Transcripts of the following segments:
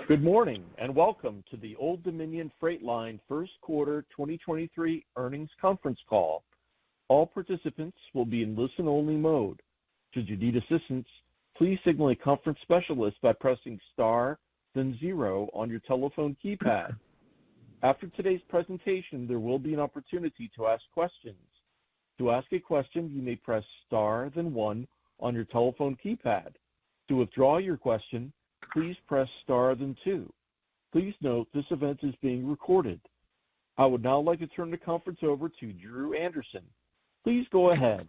Good morning and welcome to the Old Dominion Freight Line First Quarter 2023 Earnings Conference Call. All participants will be in listen-only mode. Should you need assistance, please signal a conference specialist by pressing star, then 0 on your telephone keypad. After today's presentation, there will be an opportunity to ask questions. To ask a question, you may press star, then 1 on your telephone keypad. To withdraw your question, please press star, then 2. Please note this event is being recorded. I would now like to turn the conference over to Drew Anderson. Please go ahead.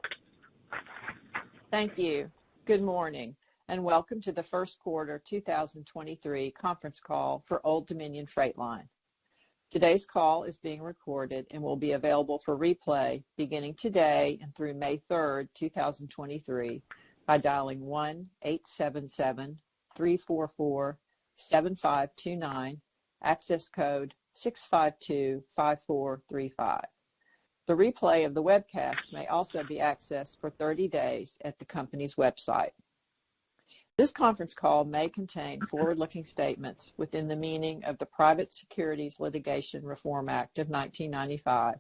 Thank you. Good morning, and welcome to the first quarter 2023 conference call for Old Dominion Freight Line. Today's call is being recorded and will be available for replay beginning today and through May 3rd, 2023 by dialing 1-877-344-7529, access code 652-5435. The replay of the webcast may also be accessed for 30 days at the company's website. This conference call may contain forward-looking statements within the meaning of the Private Securities Litigation Reform Act of 1995,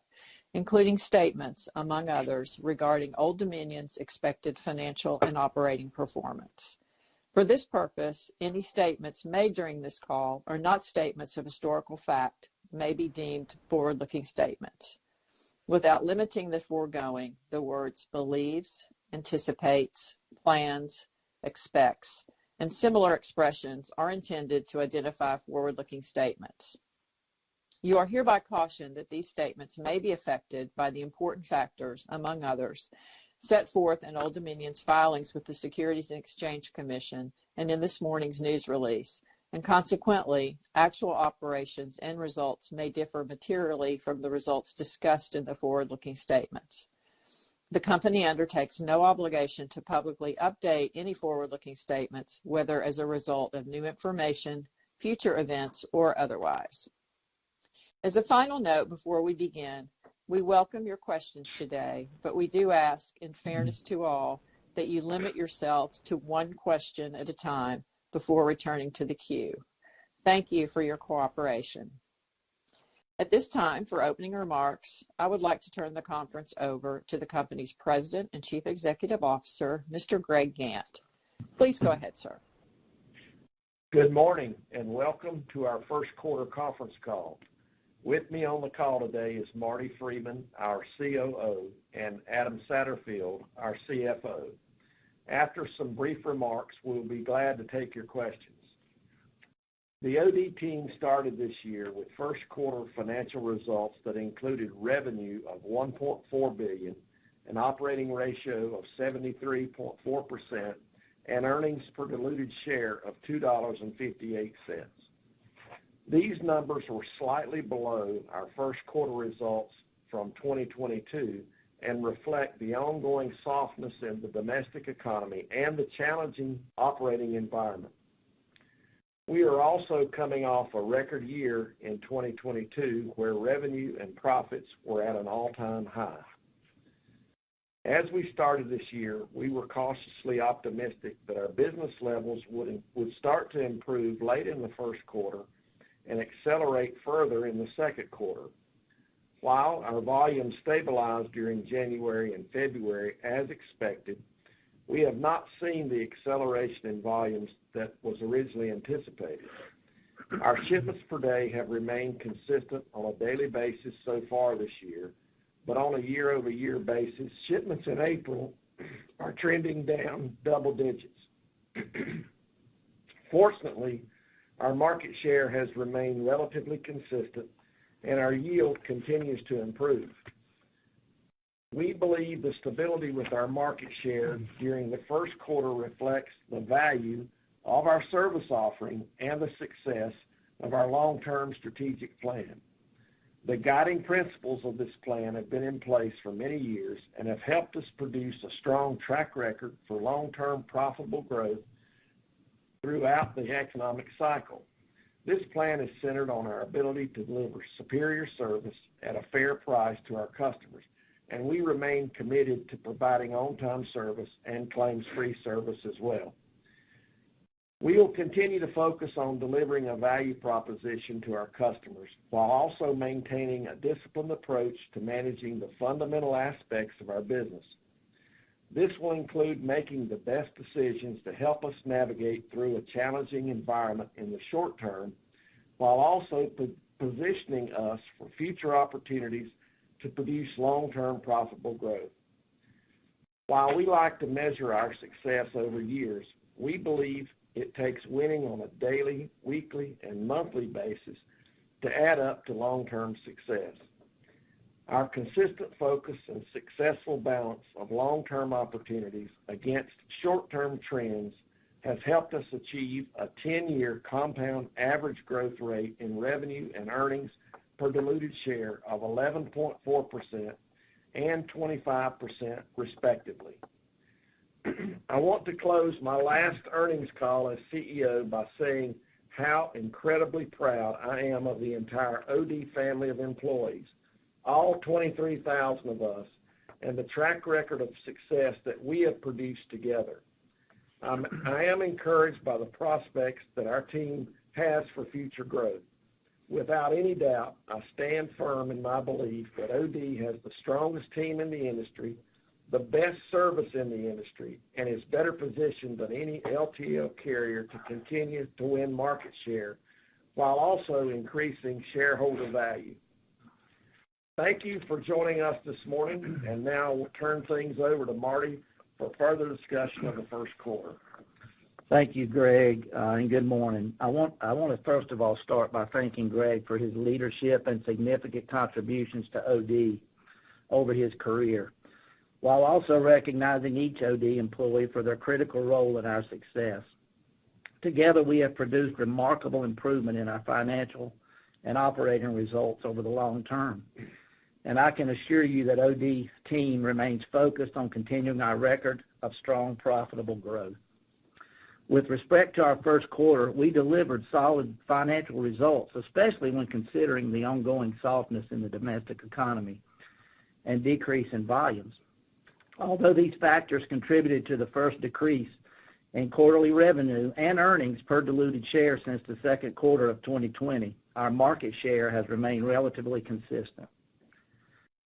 including statements, among others, regarding Old Dominion's expected financial and operating performance. For this purpose, any statements made during this call are not statements of historical fact, may be deemed forward-looking statements. Without limiting the foregoing, the words believes, anticipates, plans, expects, and similar expressions are intended to identify forward-looking statements. You are hereby cautioned that these statements may be affected by the important factors, among others, set forth in Old Dominion's filings with the Securities and Exchange Commission and in this morning's news release, and consequently, actual operations and results may differ materially from the results discussed in the forward-looking statements. The company undertakes no obligation to publicly update any forward-looking statements, whether as a result of new information, future events, or otherwise. As a final note before we begin, we welcome your questions today, but we do ask, in fairness to all, that you limit yourself to one question at a time before returning to the queue. Thank you for your cooperation. At this time, for opening remarks, I would like to turn the conference over to the company's President and Chief Executive Officer, Mr. Greg Gantt. Please go ahead, sir. Good morning and welcome to our first quarter conference call. With me on the call today is Marty Freeman, our COO, and Adam Satterfield, our CFO. After some brief remarks, we'll be glad to take your questions. The OD team started this year with first quarter financial results that included revenue of $1.4 billion, an operating ratio of 73.4%, and earnings per diluted share of $2.58. These numbers were slightly below our first quarter results from 2022 and reflect the ongoing softness in the domestic economy and the challenging operating environment. We are also coming off a record year in 2022 where revenue and profits were at an all-time high. As we started this year, we were cautiously optimistic that our business levels would start to improve late in the first quarter and accelerate further in the second quarter. While our volume stabilized during January and February as expected, we have not seen the acceleration in volumes that was originally anticipated. Our shipments per day have remained consistent on a daily basis so far this year, but on a year-over-year basis, shipments in April are trending down double digits. Fortunately, our market share has remained relatively consistent and our yield continues to improve. We believe the stability with our market share during the first quarter reflects the value of our service offering and the success of our long-term strategic plan. The guiding principles of this plan have been in place for many years and have helped us produce a strong track record for long-term profitable growth throughout the economic cycle. This plan is centered on our ability to deliver superior service at a fair price to our customers, and we remain committed to providing on-time service and claims-free service as well. We will continue to focus on delivering a value proposition to our customers while also maintaining a disciplined approach to managing the fundamental aspects of our business. This will include making the best decisions to help us navigate through a challenging environment in the short term, while also positioning us for future opportunities to produce long-term profitable growth. While we like to measure our success over years, we believe it takes winning on a daily, weekly, and monthly basis to add up to long-term success. Our consistent focus and successful balance of long-term opportunities against short-term trends has helped us achieve a 10-year compound average growth rate in revenue and earnings per diluted share of 11.4% and 25% respectively. I want to close my last earnings call as CEO by saying how incredibly proud I am of the entire OD family of employees, all 23,000 of us, and the track record of success that we have produced together. I am encouraged by the prospects that our team has for future growth. Without any doubt, I stand firm in my belief that OD has the strongest team in the industry, the best service in the industry, and is better positioned than any LTL carrier to continue to win market share while also increasing shareholder value. Thank you for joining us this morning, and now we'll turn things over to Marty for further discussion of the first quarter. Thank you, Greg, and good morning. I want to first of all start by thanking Greg for his leadership and significant contributions to OD over his career, while also recognizing each OD employee for their critical role in our success. Together, we have produced remarkable improvement in our financial and operating results over the long term. And I can assure you that OD's team remains focused on continuing our record of strong, profitable growth. With respect to our first quarter, we delivered solid financial results, especially when considering the ongoing softness in the domestic economy and decrease in volumes. Although these factors contributed to the first decrease in quarterly revenue and earnings per diluted share since the second quarter of 2020, our market share has remained relatively consistent.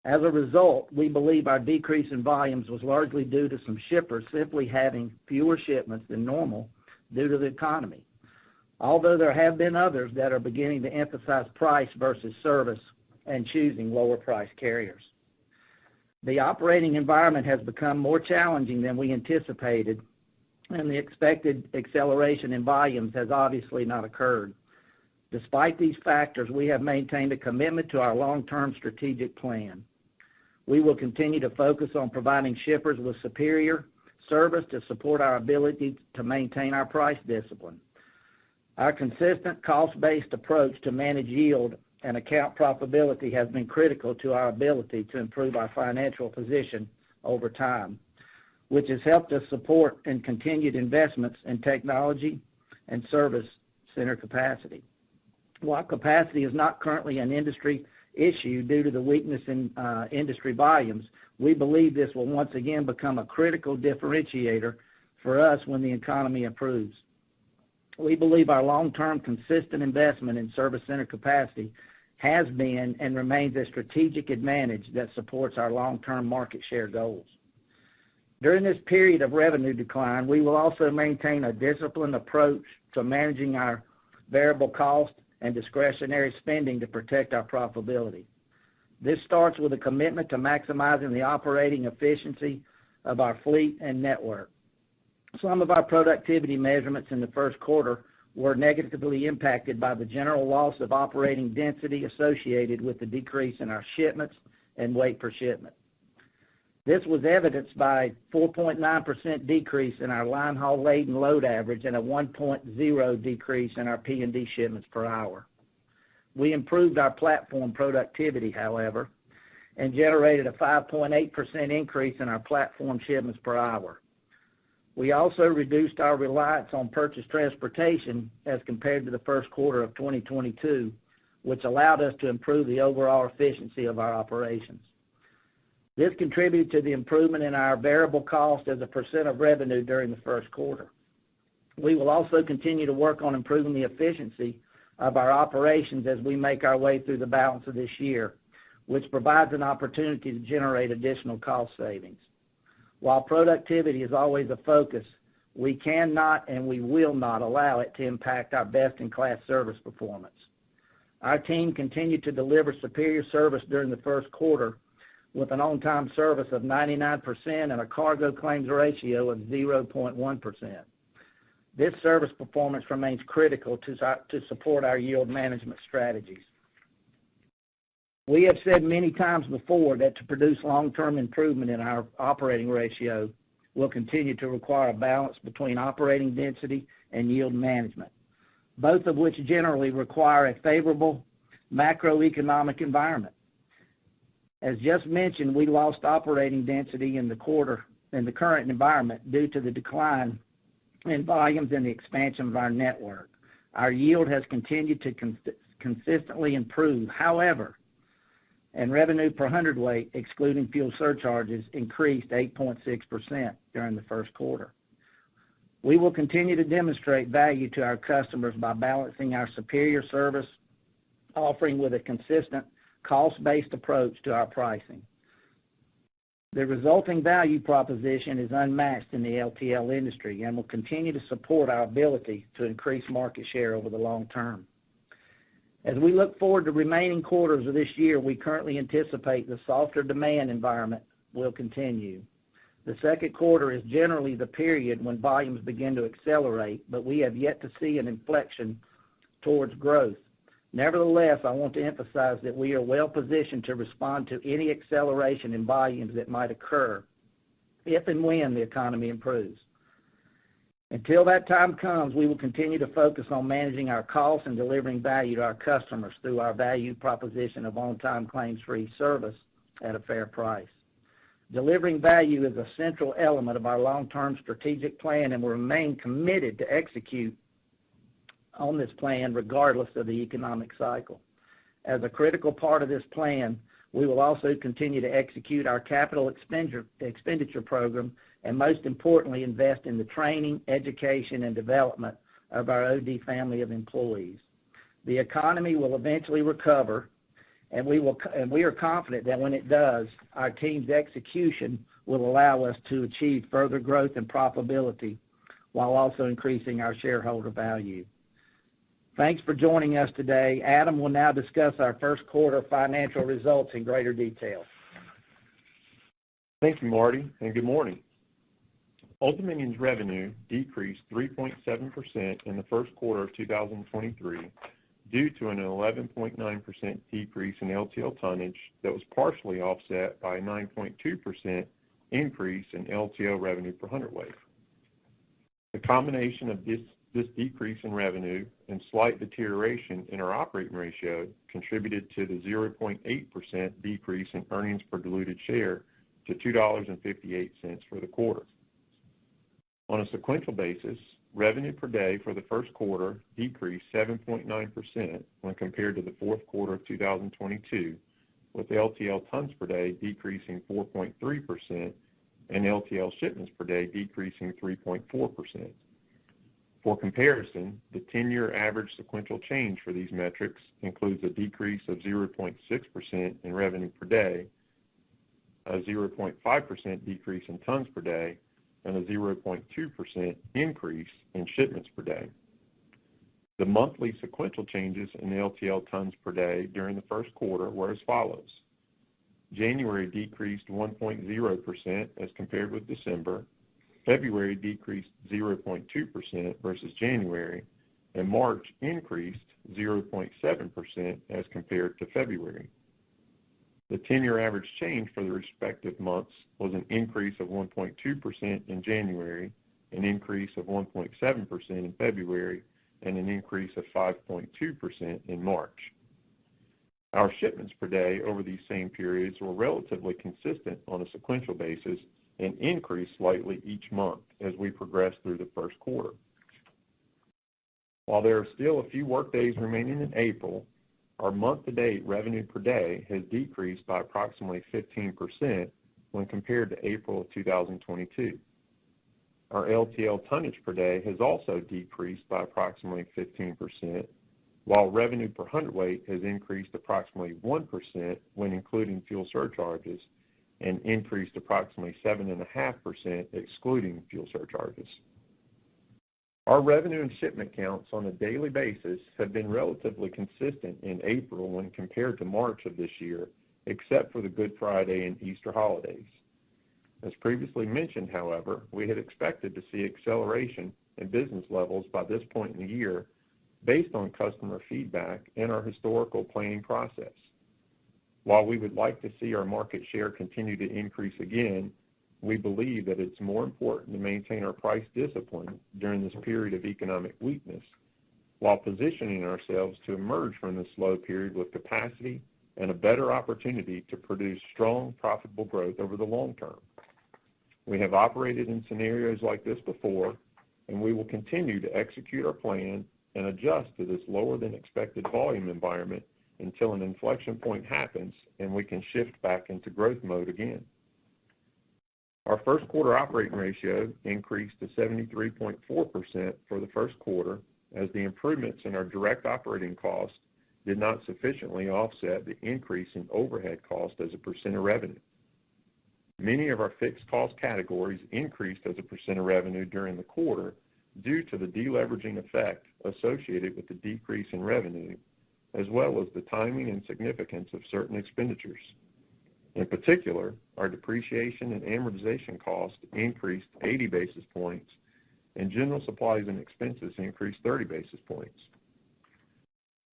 As a result, we believe our decrease in volumes was largely due to some shippers simply having fewer shipments than normal due to the economy, although there have been others that are beginning to emphasize price versus service and choosing lower price carriers. The operating environment has become more challenging than we anticipated, and the expected acceleration in volumes has obviously not occurred. Despite these factors, we have maintained a commitment to our long-term strategic plan. We will continue to focus on providing shippers with superior service to support our ability to maintain our price discipline. Our consistent cost-based approach to manage yield and account profitability has been critical to our ability to improve our financial position over time, which has helped us support and continued investments in technology and service center capacity. While capacity is not currently an industry issue due to the weakness in industry volumes, we believe this will once again become a critical differentiator for us when the economy improves. We believe our long-term consistent investment in service center capacity has been and remains a strategic advantage that supports our long-term market share goals. During this period of revenue decline, we will also maintain a disciplined approach to managing our variable cost and discretionary spending to protect our profitability. This starts with a commitment to maximizing the operating efficiency of our fleet and network. Some of our productivity measurements in the first quarter were negatively impacted by the general loss of operating density associated with the decrease in our shipments and weight per shipment. This was evidenced by a 4.9% decrease in our line haul laden load average and a 1.0 decrease in our P&D shipments per hour. We improved our platform productivity, however, and generated a 5.8% increase in our platform shipments per hour. We also reduced our reliance on purchased transportation as compared to the first quarter of 2022, which allowed us to improve the overall efficiency of our operations. This contributed to the improvement in our variable cost as a percent of revenue during the first quarter. We will also continue to work on improving the efficiency of our operations as we make our way through the balance of this year, which provides an opportunity to generate additional cost savings. While productivity is always a focus, we cannot and we will not allow it to impact our best-in-class service performance. Our team continued to deliver superior service during the first quarter with an on-time service of 99% and a cargo claims ratio of 0.1%. This service performance remains critical to support our yield management strategies. We have said many times before that to produce long-term improvement in our operating ratio will continue to require a balance between operating density and yield management, both of which generally require a favorable macroeconomic environment. As just mentioned, we lost operating density in the current environment due to the decline in volumes and the expansion of our network. Our yield has continued to consistently improve. However, and revenue per hundredweight, excluding fuel surcharges, increased 8.6% during the first quarter. We will continue to demonstrate value to our customers by balancing our superior service offering with a consistent cost-based approach to our pricing. The resulting value proposition is unmatched in the LTL industry and will continue to support our ability to increase market share over the long term. As we look forward to remaining quarters of this year, we currently anticipate the softer demand environment will continue. The second quarter is generally the period when volumes begin to accelerate, but we have yet to see an inflection towards growth. Nevertheless, I want to emphasize that we are well positioned to respond to any acceleration in volumes that might occur if and when the economy improves. Until that time comes, we will continue to focus on managing our costs and delivering value to our customers through our value proposition of on-time claims-free service at a fair price. Delivering value is a central element of our long-term strategic plan, and we remain committed to execute on this plan regardless of the economic cycle. As a critical part of this plan, we will also continue to execute our capital expenditure program and, most importantly, invest in the training, education, and development of our OD family of employees. The economy will eventually recover, and we are confident that when it does, our team's execution will allow us to achieve further growth and profitability while also increasing our shareholder value. Thanks for joining us today. Adam will now discuss our first quarter financial results in greater detail. Thank you, Marty, and good morning. Old Dominion's revenue decreased 3.7% in the first quarter of 2023 due to an 11.9% decrease in LTL tonnage that was partially offset by a 9.2% increase in LTL revenue per hundredweight. The combination of this decrease in revenue and slight deterioration in our operating ratio contributed to the 0.8% decrease in earnings per diluted share to $2.58 for the quarter. On a sequential basis, revenue per day for the first quarter decreased 7.9% when compared to the fourth quarter of 2022, with LTL tons per day decreasing 4.3% and LTL shipments per day decreasing 3.4%. For comparison, the 10-year average sequential change for these metrics includes a decrease of 0.6% in revenue per day, a 0.5% decrease in tons per day, and a 0.2% increase in shipments per day. The monthly sequential changes in LTL tons per day during the first quarter were as follows. January decreased 1.0% as compared with December. February decreased 0.2% versus January, and March increased 0.7% as compared to February. The 10-year average change for the respective months was an increase of 1.2% in January, an increase of 1.7% in February, and an increase of 5.2% in March. Our shipments per day over these same periods were relatively consistent on a sequential basis and increased slightly each month as we progressed through the first quarter. While there are still a few workdays remaining in April, our month-to-date revenue per day has decreased by approximately 15% when compared to April of 2022. Our LTL tonnage per day has also decreased by approximately 15%, while revenue per hundredweight has increased approximately 1% when including fuel surcharges and increased approximately 7.5% excluding fuel surcharges. Our revenue and shipment counts on a daily basis have been relatively consistent in April when compared to March of this year, except for the Good Friday and Easter holidays. As previously mentioned, however, we had expected to see acceleration in business levels by this point in the year based on customer feedback and our historical planning process. While we would like to see our market share continue to increase again, we believe that it's more important to maintain our price discipline during this period of economic weakness while positioning ourselves to emerge from this slow period with capacity and a better opportunity to produce strong, profitable growth over the long term. We have operated in scenarios like this before, and we will continue to execute our plan and adjust to this lower than expected volume environment until an inflection point happens and we can shift back into growth mode again. Our first quarter operating ratio increased to 73.4% for the first quarter as the improvements in our direct operating costs did not sufficiently offset the increase in overhead cost as a percent of revenue. Many of our fixed cost categories increased as a percent of revenue during the quarter due to the deleveraging effect associated with the decrease in revenue, as well as the timing and significance of certain expenditures. In particular, our depreciation and amortization costs increased 80 basis points, and general supplies and expenses increased 30 basis points.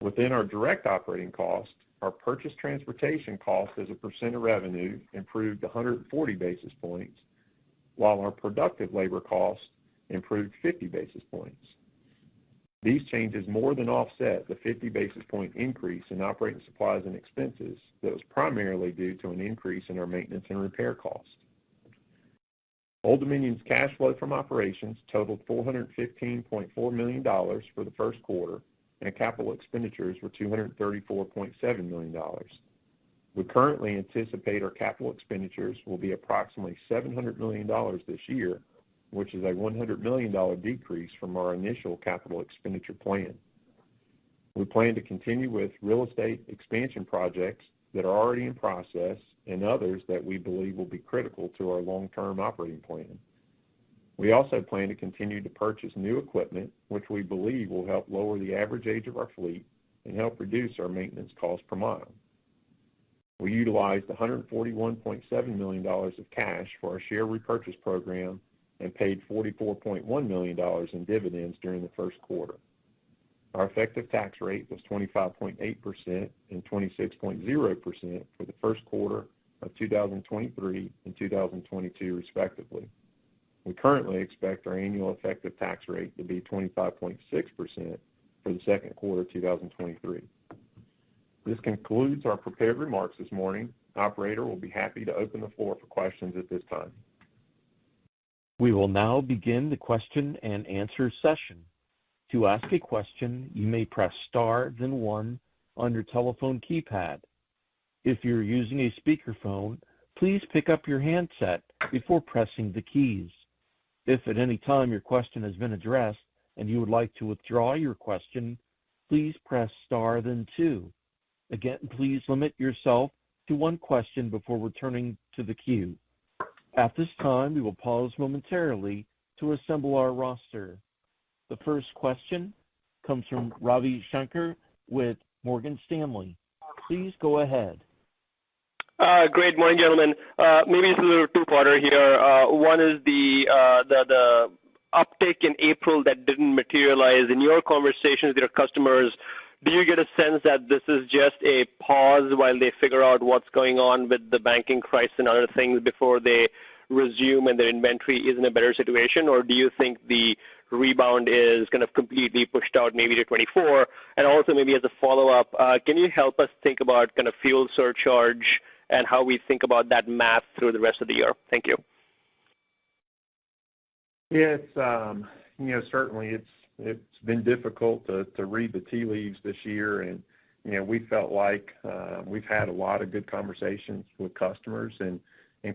Within our direct operating cost, our purchase transportation cost as a percent of revenue improved 140 basis points, while our productive labor cost improved 50 basis points. These changes more than offset the 50 basis point increase in operating supplies and expenses that was primarily due to an increase in our maintenance and repair cost. Old Dominion's cash flow from operations totaled $415.4 million for the first quarter, and capital expenditures were $234.7 million. We currently anticipate our capital expenditures will be approximately $700 million this year, which is a $100 million decrease from our initial capital expenditure plan. We plan to continue with real estate expansion projects that are already in process and others that we believe will be critical to our long-term operating plan. We also plan to continue to purchase new equipment, which we believe will help lower the average age of our fleet and help reduce our maintenance cost per mile. We utilized $141.7 million of cash for our share repurchase program and paid $44.1 million in dividends during the first quarter. Our effective tax rate was 25.8% and 26.0% for the first quarter of 2023 and 2022, respectively. We currently expect our annual effective tax rate to be 25.6% for the second quarter of 2023. This concludes our prepared remarks this morning. Operator will be happy to open the floor for questions at this time. We will now begin the question and answer session. To ask a question, you may press star then one on your telephone keypad. If you're using a speakerphone, please pick up your handset before pressing the keys. If at any time your question has been addressed and you would like to withdraw your question, please press star then two. Again, please limit yourself to one question before returning to the queue. At this time, we will pause momentarily to assemble our roster. The first question comes from Ravi Shanker with Morgan Stanley. Please go ahead. Great morning, gentlemen. Maybe it's a little two-parter here. One is the uptick in April that didn't materialize. In your conversations with your customers, do you get a sense that this is just a pause while they figure out what's going on with the banking crisis and other things before they resume and their inventory is in a better situation? Or do you think the rebound is kind of completely pushed out maybe to 24? And also maybe as a follow-up, can you help us think about kind of fuel surcharge and how we think about that math through the rest of the year? Thank you. Yes, certainly it's been difficult to read the tea leaves this year, and we felt like we've had a lot of good conversations with customers and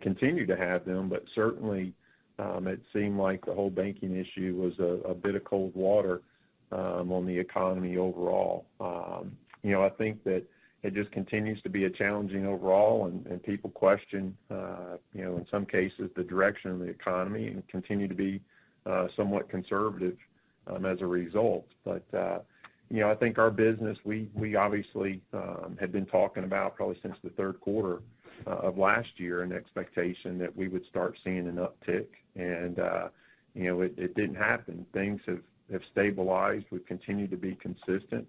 continue to have them, but certainly it seemed like the whole banking issue was a bit of cold water on the economy overall. I think that it just continues to be a challenging overall, and people question, in some cases, the direction of the economy and continue to be somewhat conservative as a result. But, I think our business, we obviously had been talking about probably since the third quarter of last year an expectation that we would start seeing an uptick, and, it didn't happen. Things have stabilized. We've continued to be consistent.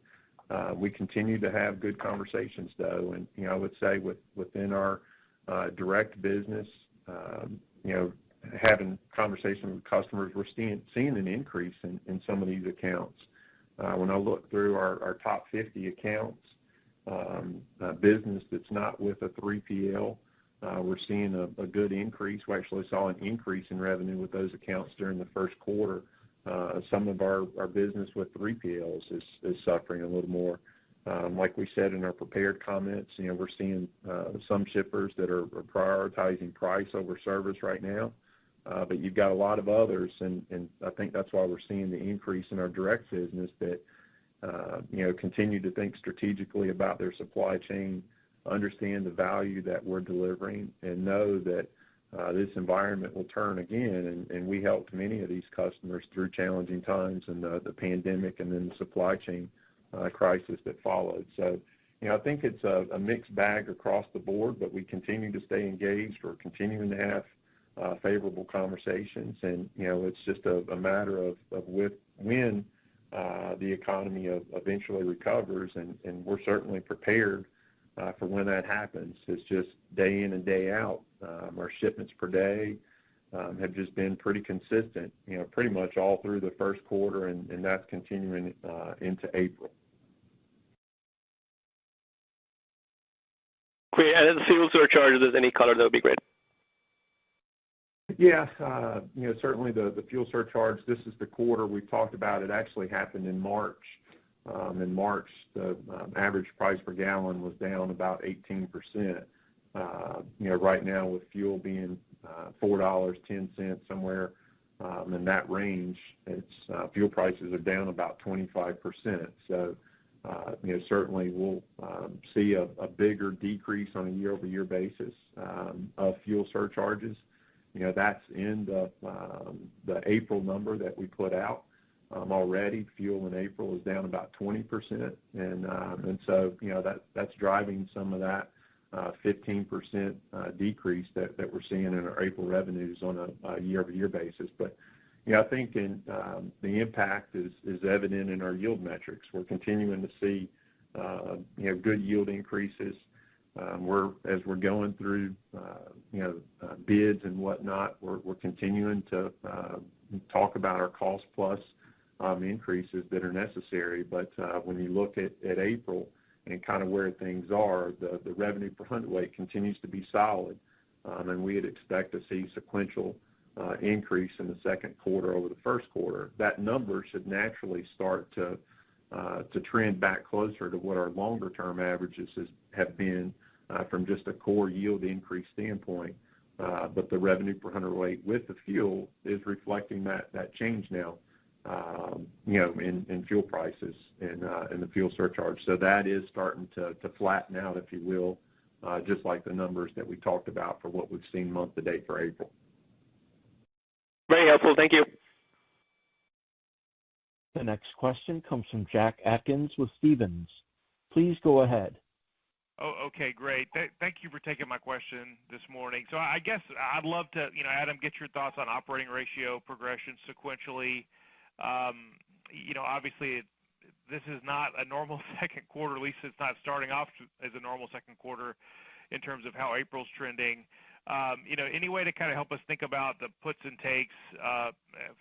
We continue to have good conversations, though, and I would say within our direct business, having conversations with customers, we're seeing an increase in some of these accounts. When I look through our top 50 accounts, business that's not with a 3PL, we're seeing a good increase. We actually saw an increase in revenue with those accounts during the first quarter. Some of our business with 3PLs is suffering a little more. Like we said in our prepared comments, we're seeing some shippers that are prioritizing price over service right now. But you've got a lot of others, and I think that's why we're seeing the increase in our direct business that, continue to think strategically about their supply chain, understand the value that we're delivering, and know that this environment will turn again. And we helped many of these customers through challenging times and the pandemic and then the supply chain crisis that followed. So, I think it's a mixed bag across the board, but we continue to stay engaged. We're continuing to have favorable conversations, and it's just a matter of when the economy eventually recovers, and we're certainly prepared for when that happens. It's just day in and day out. Our shipments per day have just been pretty consistent, pretty much all through the first quarter, and that's continuing into April. Great. And the fuel surcharge, if there's any color, that would be great. Yeah, certainly the fuel surcharge, this is the quarter we've talked about. It actually happened in March. In March, the average price per gallon was down about 18%. Right now with fuel being $4.10, somewhere in that range, fuel prices are down about 25%. So, certainly we'll see a bigger decrease on a year-over-year basis of fuel surcharges. That's in the April number that we put out. Already, fuel in April is down about 20%, and so that's driving some of that 15% decrease that we're seeing in our April revenues on a year-over-year basis. But I think the impact is evident in our yield metrics. We're continuing to see good yield increases. As we're going through bids and whatnot, we're continuing to talk about our cost plus increases that are necessary. But when you look at April and kind of where things are, the revenue per hundredweight continues to be solid, and we'd expect to see sequential increase in the second quarter over the first quarter. That number should naturally start to trend back closer to what our longer-term averages have been from just a core yield increase standpoint. But the revenue per hundredweight with the fuel is reflecting that change now, in fuel prices and the fuel surcharge. So that is starting to flatten out, if you will, just like the numbers that we talked about for what we've seen month to date for April. Very helpful. Thank you. The next question comes from Jack Atkins with Stephens. Please go ahead. Oh, okay, great. Thank you for taking my question this morning. So I guess I'd love to, Adam, get your thoughts on operating ratio progression sequentially. Obviously, this is not a normal second quarter. At least it's not starting off as a normal second quarter in terms of how April's trending. Any way to kind of help us think about the puts and takes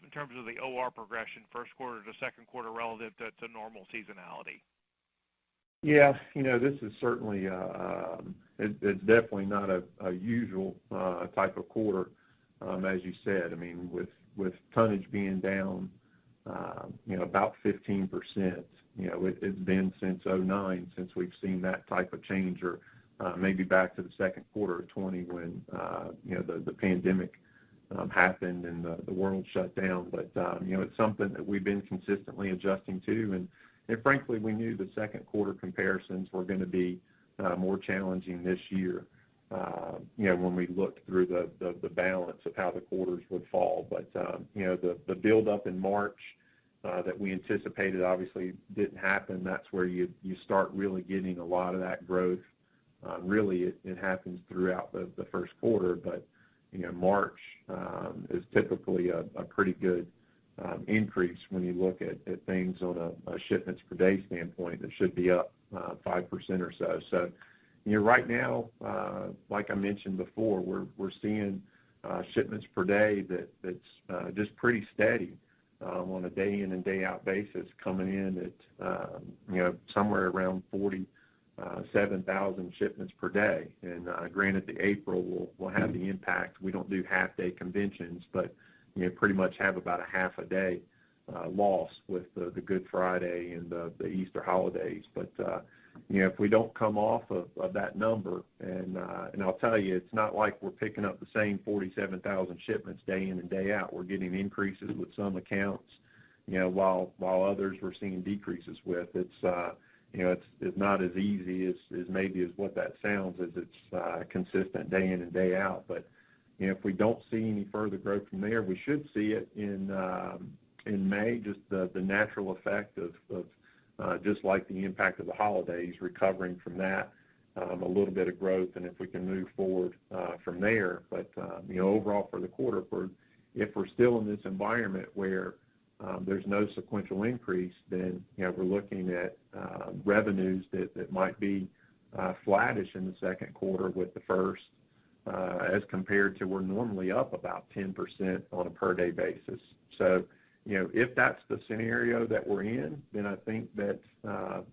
in terms of the OR progression, first quarter to second quarter relative to normal seasonality? Yeah, this is certainly, it's definitely not a usual type of quarter, as you said. I mean, with tonnage being down, about 15%, it's been since 2009 since we've seen that type of change, or maybe back to the second quarter of 2020 when, the pandemic happened and the world shut down. But it's something that we've been consistently adjusting to, and frankly, we knew the second quarter comparisons were going to be more challenging this year. When we looked through the balance of how the quarters would fall. But the build up in March that we anticipated obviously didn't happen. That's where you start really getting a lot of that growth. Really, it happens throughout the first quarter, but March is typically a pretty good increase when you look at things on a shipments per day standpoint. That should be up 5% or so. So, right now, like I mentioned before, we're seeing shipments per day that's just pretty steady on a day in and day out basis, coming in at somewhere around 47,000 shipments per day. And granted, the April will have the impact. We don't do half day conventions, but pretty much have about a half a day loss with the Good Friday and the Easter holidays. But if we don't come off of that number, and I'll tell you, it's not like we're picking up the same 47,000 shipments day in and day out. We're getting increases with some accounts, while others we're seeing decreases with. It's not as easy as maybe as what that sounds, as it's consistent day in and day out. But if we don't see any further growth from there, we should see it in May, just the natural effect of just like the impact of the holidays, recovering from that, a little bit of growth, and if we can move forward from there. But overall for the quarter, if we're still in this environment where there's no sequential increase, then we're looking at revenues that might be flattish in the second quarter with the first, as compared to we're normally up about 10% on a per day basis. So, if that's the scenario that we're in, then I think that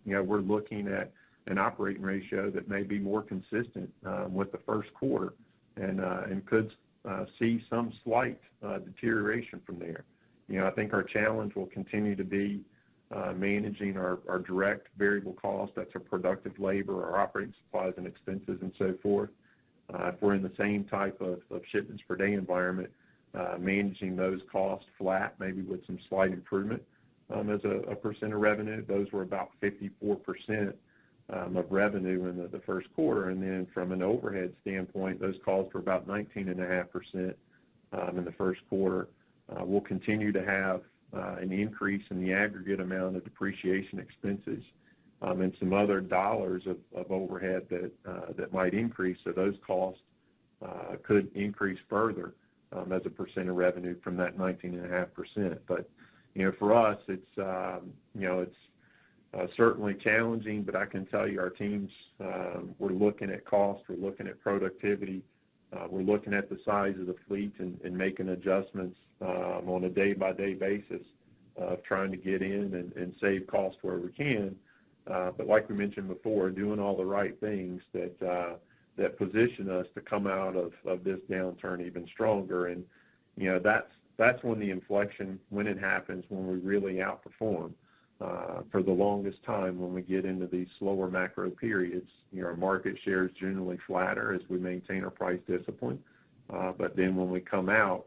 we're looking at an operating ratio that may be more consistent with the first quarter, and could see some slight deterioration from there. I think our challenge will continue to be managing our direct variable costs. That's our productive labor, our operating supplies and expenses, and so forth. If we're in the same type of shipments per day environment, managing those costs flat, maybe with some slight improvement as a percent of revenue. Those were about 54% of revenue in the first quarter. And then from an overhead standpoint, those costs were about 19.5% in the first quarter. We'll continue to have an increase in the aggregate amount of depreciation expenses and some other dollars of overhead that might increase. So those costs could increase further as a percent of revenue from that 19.5%. But for us, it's certainly challenging. But I can tell you, our teams, we're looking at cost, we're looking at productivity, we're looking at the size of the fleet and making adjustments on a day-by-day basis of trying to get in and save costs where we can. But like we mentioned before, doing all the right things that position us to come out of this downturn even stronger. And that's when the inflection, when it happens, when we really outperform. For the longest time, when we get into these slower macro periods, our market share is generally flatter as we maintain our price discipline. But then when we come out,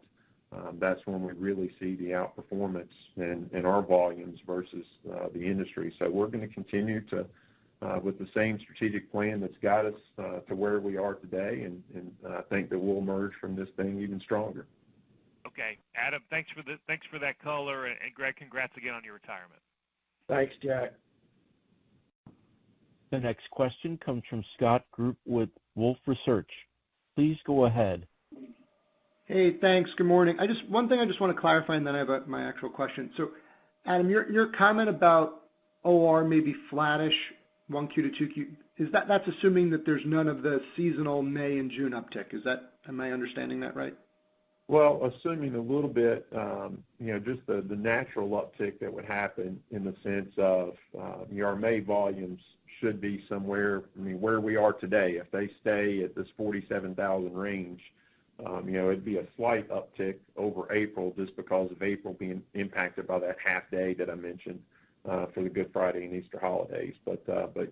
that's when we really see the outperformance in our volumes versus the industry. So we're going to continue to, with the same strategic plan that's got us to where we are today, and I think that we'll emerge from this thing even stronger. Okay, Adam, thanks for that color, and Greg, congrats again on your retirement. Thanks, Jack. The next question comes from Scott Group with Wolfe Research. Please go ahead. Hey, thanks. Good morning. One thing I just want to clarify, and then I have my actual question. So, Adam, your comment about OR may be flattish 1Q to 2Q, that's assuming that there's none of the seasonal May and June uptick. Am I understanding that right? Well, assuming a little bit, just the natural uptick that would happen in the sense of our May volumes should be somewhere, where we are today. If they stay at this 47,000 range, it'd be a slight uptick over April, just because of April being impacted by that half day that I mentioned for the Good Friday and Easter holidays. But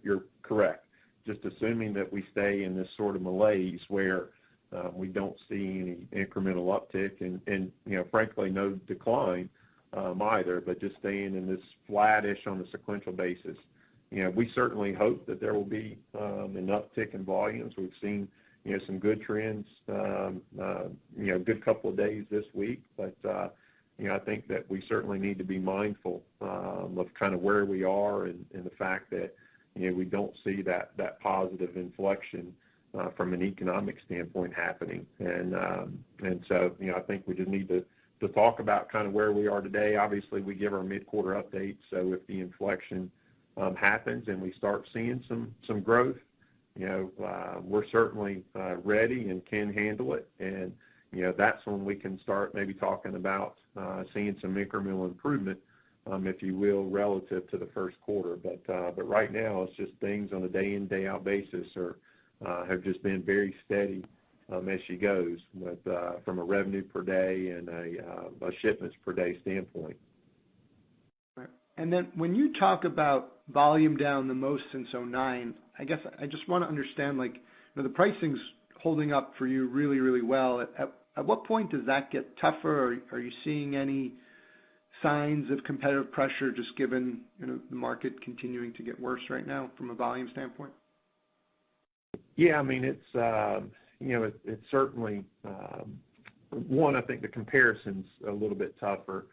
you're correct. Just assuming that we stay in this sort of malaise where We don't see any incremental uptick and frankly, no decline either, but just staying in this flattish on a sequential basis. We certainly hope that there will be an uptick in volumes. We've seen some good trends, good couple of days this week, but I think that we certainly need to be mindful of kind of where we are and the fact that we don't see that positive inflection from an economic standpoint happening. And so I think we just need to talk about kind of where we are today. Obviously, we give our mid-quarter updates, so if the inflection happens and we start seeing some growth, we're certainly ready and can handle it. And that's when we can start maybe talking about seeing some incremental improvement, if you will, relative to the first quarter. But right now, it's just things on a day in, day out basis have just been very steady as she goes from a revenue per day and a shipments per day standpoint. Right. And then when you talk about volume down the most since '09, I guess I just want to understand, the pricing's holding up for you really, really well. At what point does that get tougher? Are you seeing any signs of competitive pressure just given the market continuing to get worse right now from a volume standpoint? Yeah, I mean, it's certainly one. I think the comparison's a little bit tougher,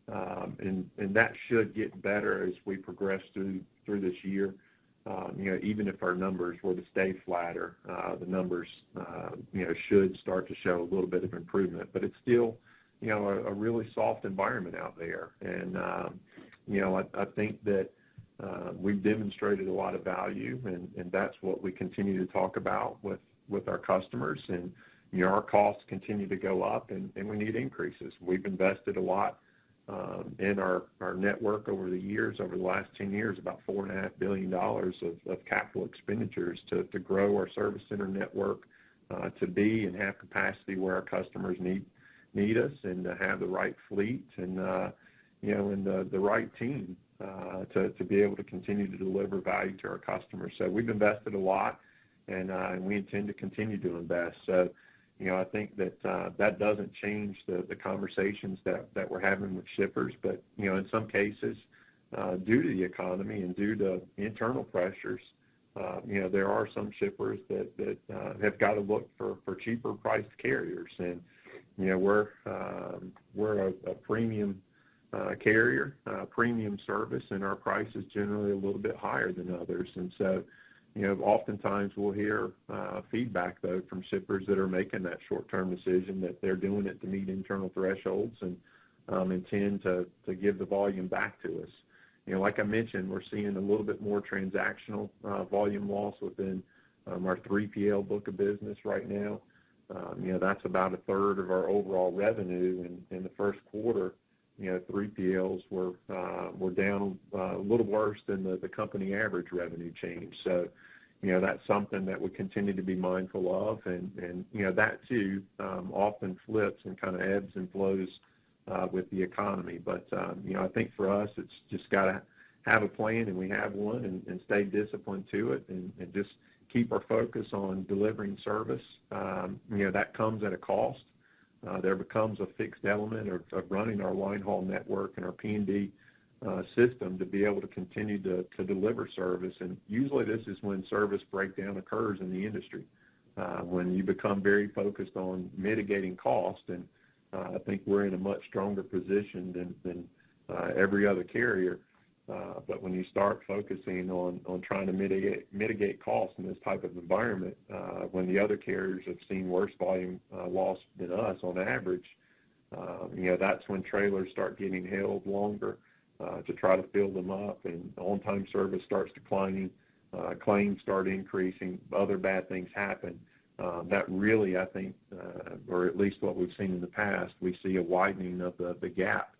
and that should get better as we progress through this year. Even if our numbers were to stay flatter, the numbers should start to show a little bit of improvement. But it's still a really soft environment out there, and I think that we've demonstrated a lot of value, and that's what we continue to talk about with our customers. And our costs continue to go up, and we need increases. We've invested a lot in our network over the years, over the last 10 years, about $4.5 billion of capital expenditures to grow our service center network, to be and have capacity where our customers need us, and to have the right fleet and the right team to be able to continue to deliver value to our customers. So we've invested a lot, and we intend to continue to invest. So I think that doesn't change the conversations that we're having with shippers. But in some cases, due to the economy and due to internal pressures, there are some shippers that have got to look for cheaper priced carriers. And we're a premium carrier, premium service, and our price is generally a little bit higher than others. And so oftentimes we'll hear feedback, though, from shippers that are making that short-term decision that they're doing it to meet internal thresholds and intend to give the volume back to us. Like I mentioned, we're seeing a little bit more transactional volume loss within our 3PL book of business right now. That's about a third of our overall revenue. In the first quarter, 3PLs were down a little worse than the company average revenue change. So, that's something that we continue to be mindful of. And that too often flips and kind of ebbs and flows with the economy. But, I think for us, it's just got to have a plan, and we have one, and stay disciplined to it, and just keep our focus on delivering service. That comes at a cost. There becomes a fixed element of running our line haul network and our P&D system to be able to continue to deliver service. And usually this is when service breakdown occurs in the industry, when you become very focused on mitigating cost. And I think we're in a much stronger position than every other carrier. But when you start focusing on trying to mitigate costs in this type of environment, when the other carriers have seen worse volume loss than us on average, that's when trailers start getting held longer to try to fill them up, and on-time service starts declining, claims start increasing, other bad things happen. That really, I think, or at least what we've seen in the past, we see a widening of the gap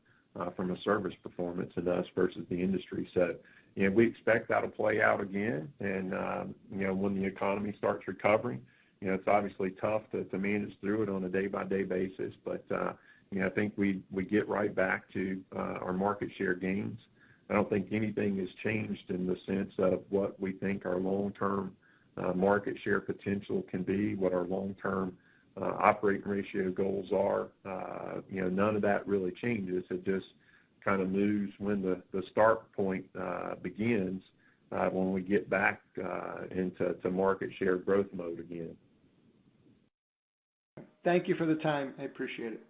from a service performance in us versus the industry. So, we expect that'll play out again. And, when the economy starts recovering, it's obviously tough to manage through it on a day-by-day basis. But, I think we get right back to our market share gains. I don't think anything has changed in the sense of what we think our long-term market share potential can be, what our long-term operating ratio goals are. None of that really changes. It just kind of moves when the start point begins when we get back into market share growth mode again. Thank you for the time. I appreciate it.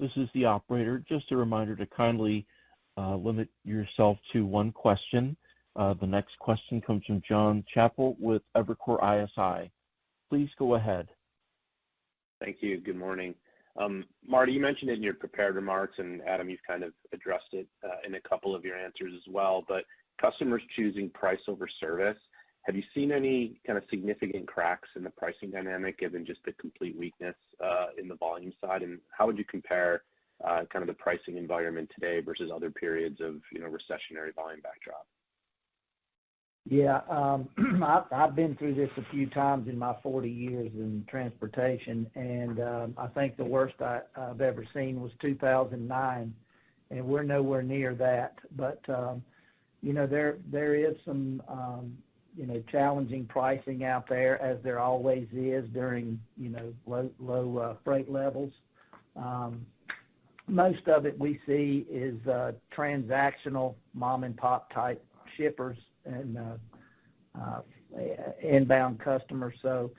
This is the operator. Just a reminder to kindly limit yourself to one question. The next question comes from John Chappell with Evercore ISI. Please go ahead. Thank you. Good morning. Marty, you mentioned it in your prepared remarks, and Adam, you've kind of addressed it in a couple of your answers as well, but customers choosing price over service. Have you seen any kind of significant cracks in the pricing dynamic given just the complete weakness in the volume side? And how would you compare kind of the pricing environment today versus other periods of recessionary volume backdrop? Yeah, I've been through this a few times in my 40 years in transportation, and I think the worst I've ever seen was 2009, and we're nowhere near that. But there is some challenging pricing out there, as there always is during low freight levels. Most of it we see is transactional mom and pop type shippers and inbound customers. So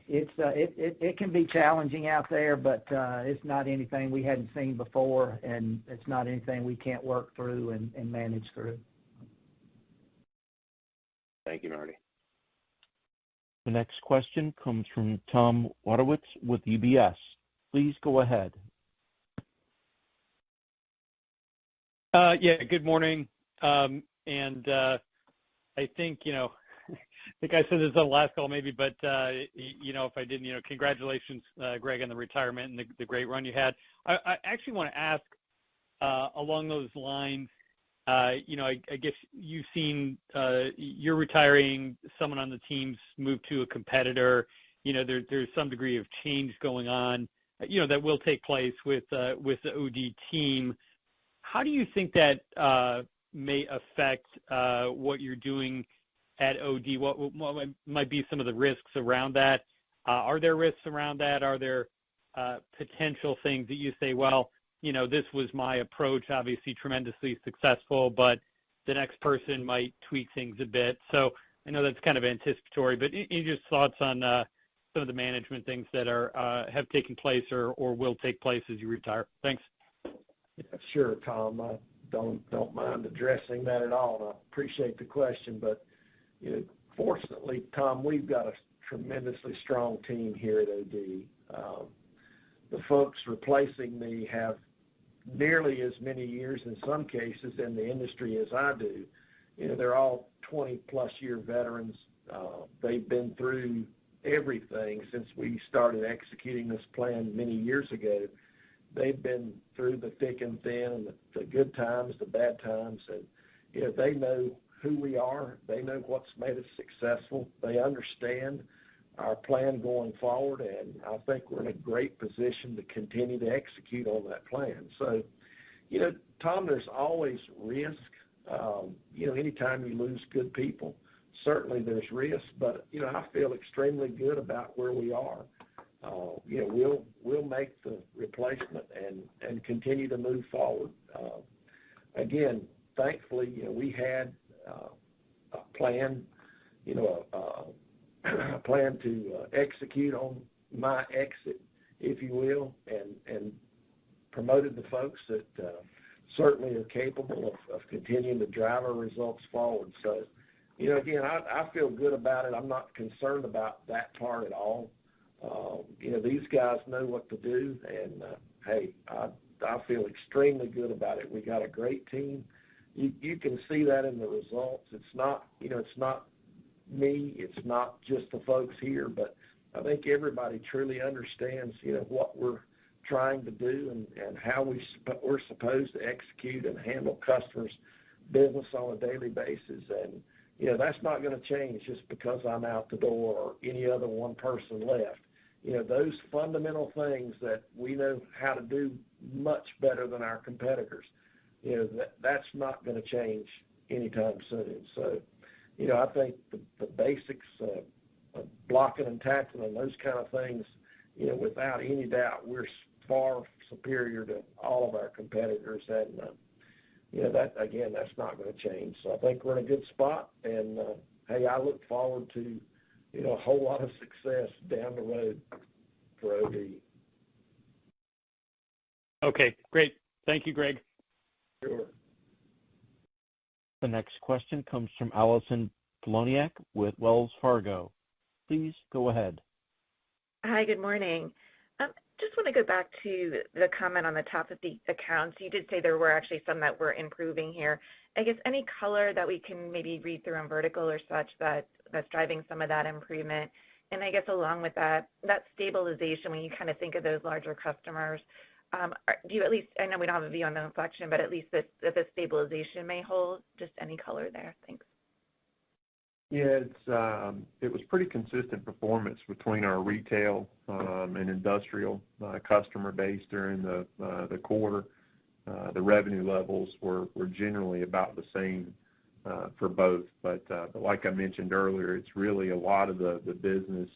it can be challenging out there, but it's not anything we hadn't seen before, and it's not anything we can't work through and manage through. Thank you, Marty. The next question comes from Tom Wadewitz with UBS. Please go ahead. Good morning. I think, I think I said this on the last call maybe, but, if I didn't, congratulations, Greg, on the retirement and the great run you had. I actually want to ask along those lines, I guess you've seen, you're retiring, someone on the team's moved to a competitor. There's some degree of change going on, that will take place with the OD team. How do you think that may affect what you're doing at OD? What might be some of the risks around that? Are there risks around that? Are there potential things that you say, well, this was my approach, obviously tremendously successful, but the next person might tweak things a bit. So I know that's kind of anticipatory, but any just thoughts on some of the management things that have taken place or will take place as you retire? Thanks. Yeah, sure, Tom. I don't mind addressing that at all. And I appreciate the question, but fortunately, Tom, we've got a tremendously strong team here at OD. The folks replacing me have nearly as many years in some cases in the industry as I do. They're all 20-plus year veterans. They've been through everything since we started executing this plan many years ago. They've been through the thick and thin, and the good times, the bad times, and they know who we are. They know what's made us successful. They understand our plan going forward, and I think we're in a great position to continue to execute on that plan. So, Tom, there's always risk. Anytime you lose good people, certainly there's risk, but, I feel extremely good about where we are. We'll make the replacement and continue to move forward. Again, thankfully, we had a plan, a plan to execute on my exit, if you will, and promoted the folks that certainly are capable of continuing to drive our results forward. So, again, I feel good about it. I'm not concerned about that part at all. These guys know what to do, and hey, I feel extremely good about it. We got a great team. You can see that in the results. It's not, it's not me. It's not just the folks here, but I think everybody truly understands, what we're trying to do and how we're supposed to execute and handle customers' business on a daily basis. And, that's not going to change just because I'm out the door or any other one person left. Those fundamental things that we know how to do much better than our competitors, that's not going to change anytime soon. So, I think the basics of blocking and tackling and those kind of things, without any doubt, we're far superior to all of our competitors. And, that, again, that's not going to change. So I think we're in a good spot. And, hey, I look forward to, a whole lot of success down the road for OD. Okay, great. Thank you, Greg. Sure. The next question comes from Allison Poloniak with Wells Fargo. Please go ahead. Hi, good morning. Just want to go back to the comment on the top of the accounts. You did say there were actually some that were improving here. I guess any color that we can maybe read through on vertical or such that's driving some of that improvement. And I guess along with that stabilization, when you kind of think of those larger customers, do you at least, I know we don't have a view on the inflection, but at least that the stabilization may hold? Just any color there. Thanks. Yeah, it was pretty consistent performance between our retail and industrial customer base during the quarter. The revenue levels were generally about the same for both, but like I mentioned earlier, it's really a lot of the business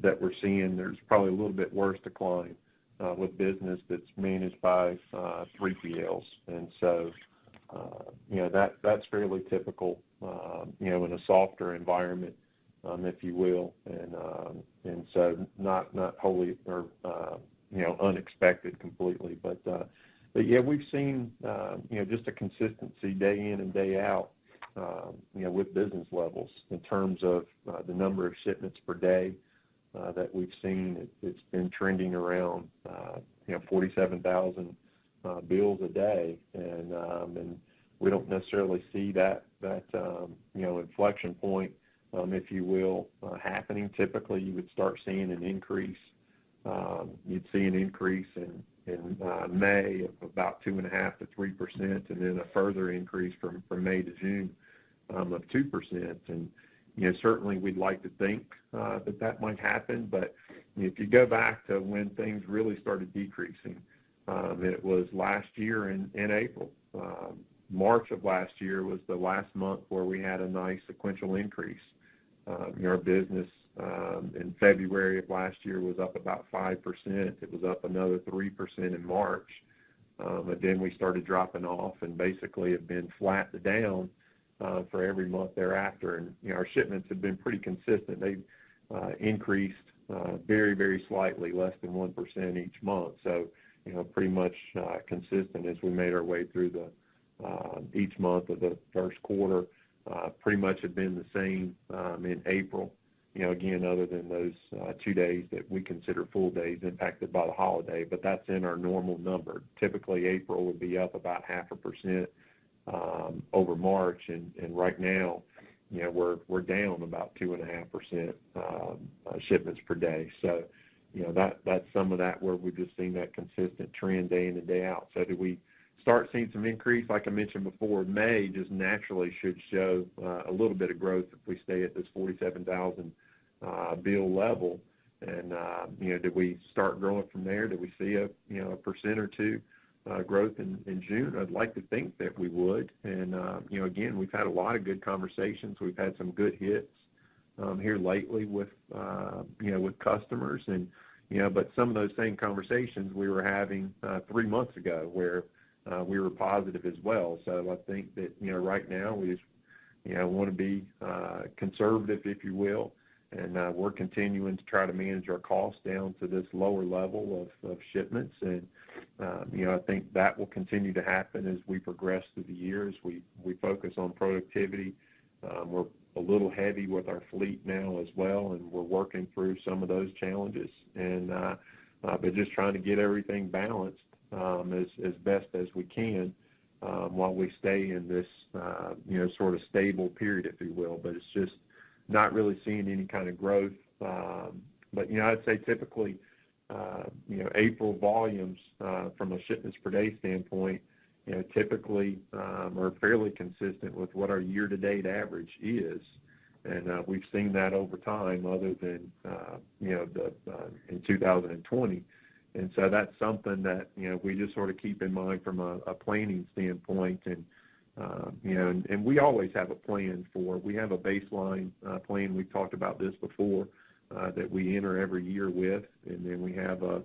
that we're seeing. There's probably a little bit worse decline with business that's managed by 3PLs, and so that's fairly typical, in a softer environment, if you will, and so not wholly or unexpected completely, but yeah, we've seen just a consistency day in and day out, with business levels in terms of the number of shipments per day that we've seen. It's been trending around 47,000 bills a day, and we don't necessarily see that inflection point, if you will, happening. Typically, you would start seeing an increase. You'd see an increase in May of about 2.5% to 3%, and then a further increase from May to June of 2%. And certainly we'd like to think that might happen, but if you go back to when things really started decreasing, it was last year in April. March of last year was the last month where we had a nice sequential increase. Our business in February of last year was up about 5%. It was up another 3% in March. But then we started dropping off and basically have been flat to down for every month thereafter. And our shipments have been pretty consistent. They've increased very, very slightly, less than 1% each month. So, pretty much consistent as we made our way through each month of the first quarter. Pretty much have been the same in April. Again, other than those 2 days that we consider full days impacted by the holiday, but that's in our normal number. Typically, April would be up about 0.5% over March, and right now, we're down about 2.5% shipments per day. So, that's some of that where we've just seen that consistent trend day in and day out. So, do we start seeing some increase? Like I mentioned before, May just naturally should show a little bit of growth if we stay at this 47,000 bill level. And do we start growing from there? Do we see a 1% or 2% growth in June? I'd like to think that we would. And again, we've had a lot of good conversations. We've had some good hits here lately with customers, and but some of those same conversations we were having 3 months ago where we were positive as well. So I think that right now we just want to be conservative, if you will, and we're continuing to try to manage our costs down to this lower level of shipments, and I think that will continue to happen as we progress through the year, as we focus on productivity. We're a little heavy with our fleet now as well, and we're working through some of those challenges, and but just trying to get everything balanced as best as we can while we stay in this sort of stable period, if you will. But it's just not really seeing any kind of growth. But I'd say typically April volumes from a shipments per day standpoint typically are fairly consistent with what our year-to-date average is, and we've seen that over time, other than in 2020. And so that's something that we just sort of keep in mind from a planning standpoint. And And we always have a plan we have a baseline plan. We've talked about this before, that we enter every year with, and then we have a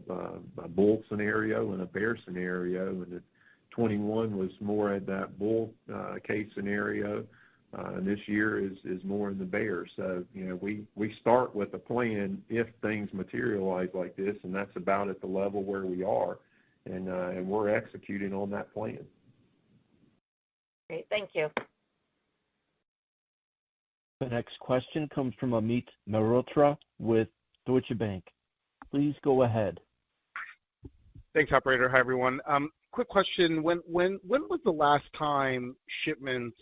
bull scenario and a bear scenario, and the 21 was more at that bull case scenario, and this year is more in the bear. So, we start with a plan if things materialize like this, and that's about at the level where we are, and we're executing on that plan. Great, thank you. The next question comes from Amit Mehrotra with Deutsche Bank. Please go ahead. Thanks, operator. Hi, everyone. Quick question. When was the last time shipments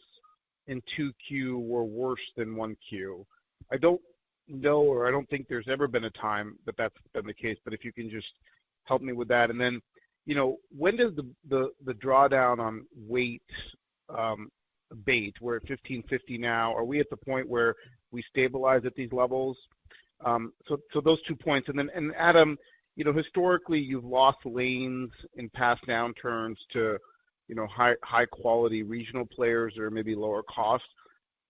in 2Q were worse than 1Q? I don't know, or I don't think there's ever been a time that's been the case, but if you can just help me with that. And then, when does the drawdown on weight abate? We're at 1550 now. Are we at the point where we stabilize at these levels? So those 2 points. And Adam, historically you've lost lanes in past downturns to, high quality regional players or maybe lower cost.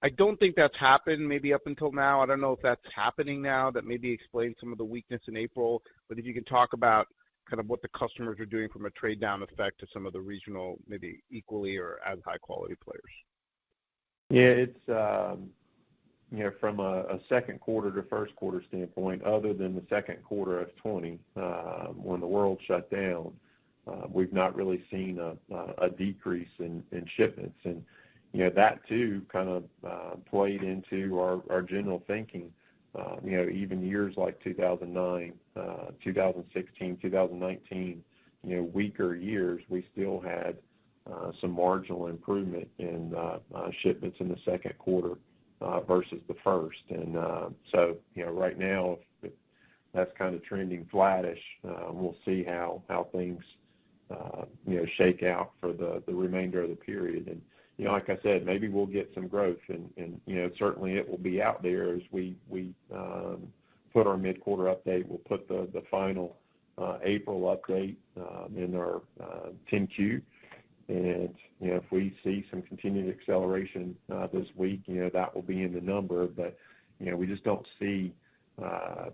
I don't think that's happened maybe up until now. I don't know if that's happening now. That maybe explains some of the weakness in April. But if you can talk about kind of what the customers are doing from a trade down effect to some of the regional, maybe equally or as high quality players. Yeah, it's from a second quarter to first quarter standpoint, other than the second quarter of 20, when the world shut down, we've not really seen a decrease in shipments, and that too kind of played into our general thinking. Even years like 2009, 2016, 2019, weaker years, we still had some marginal improvement in shipments in the second quarter versus the first. And so, right now, if that's kind of trending flattish, we'll see how things, shake out for the remainder of the period. And, like I said, maybe we'll get some growth, and certainly it will be out there as we put our mid-quarter update. We'll put the final April update in our 10Q. And, if we see some continued acceleration this week, that will be in the number. But, we just don't see, a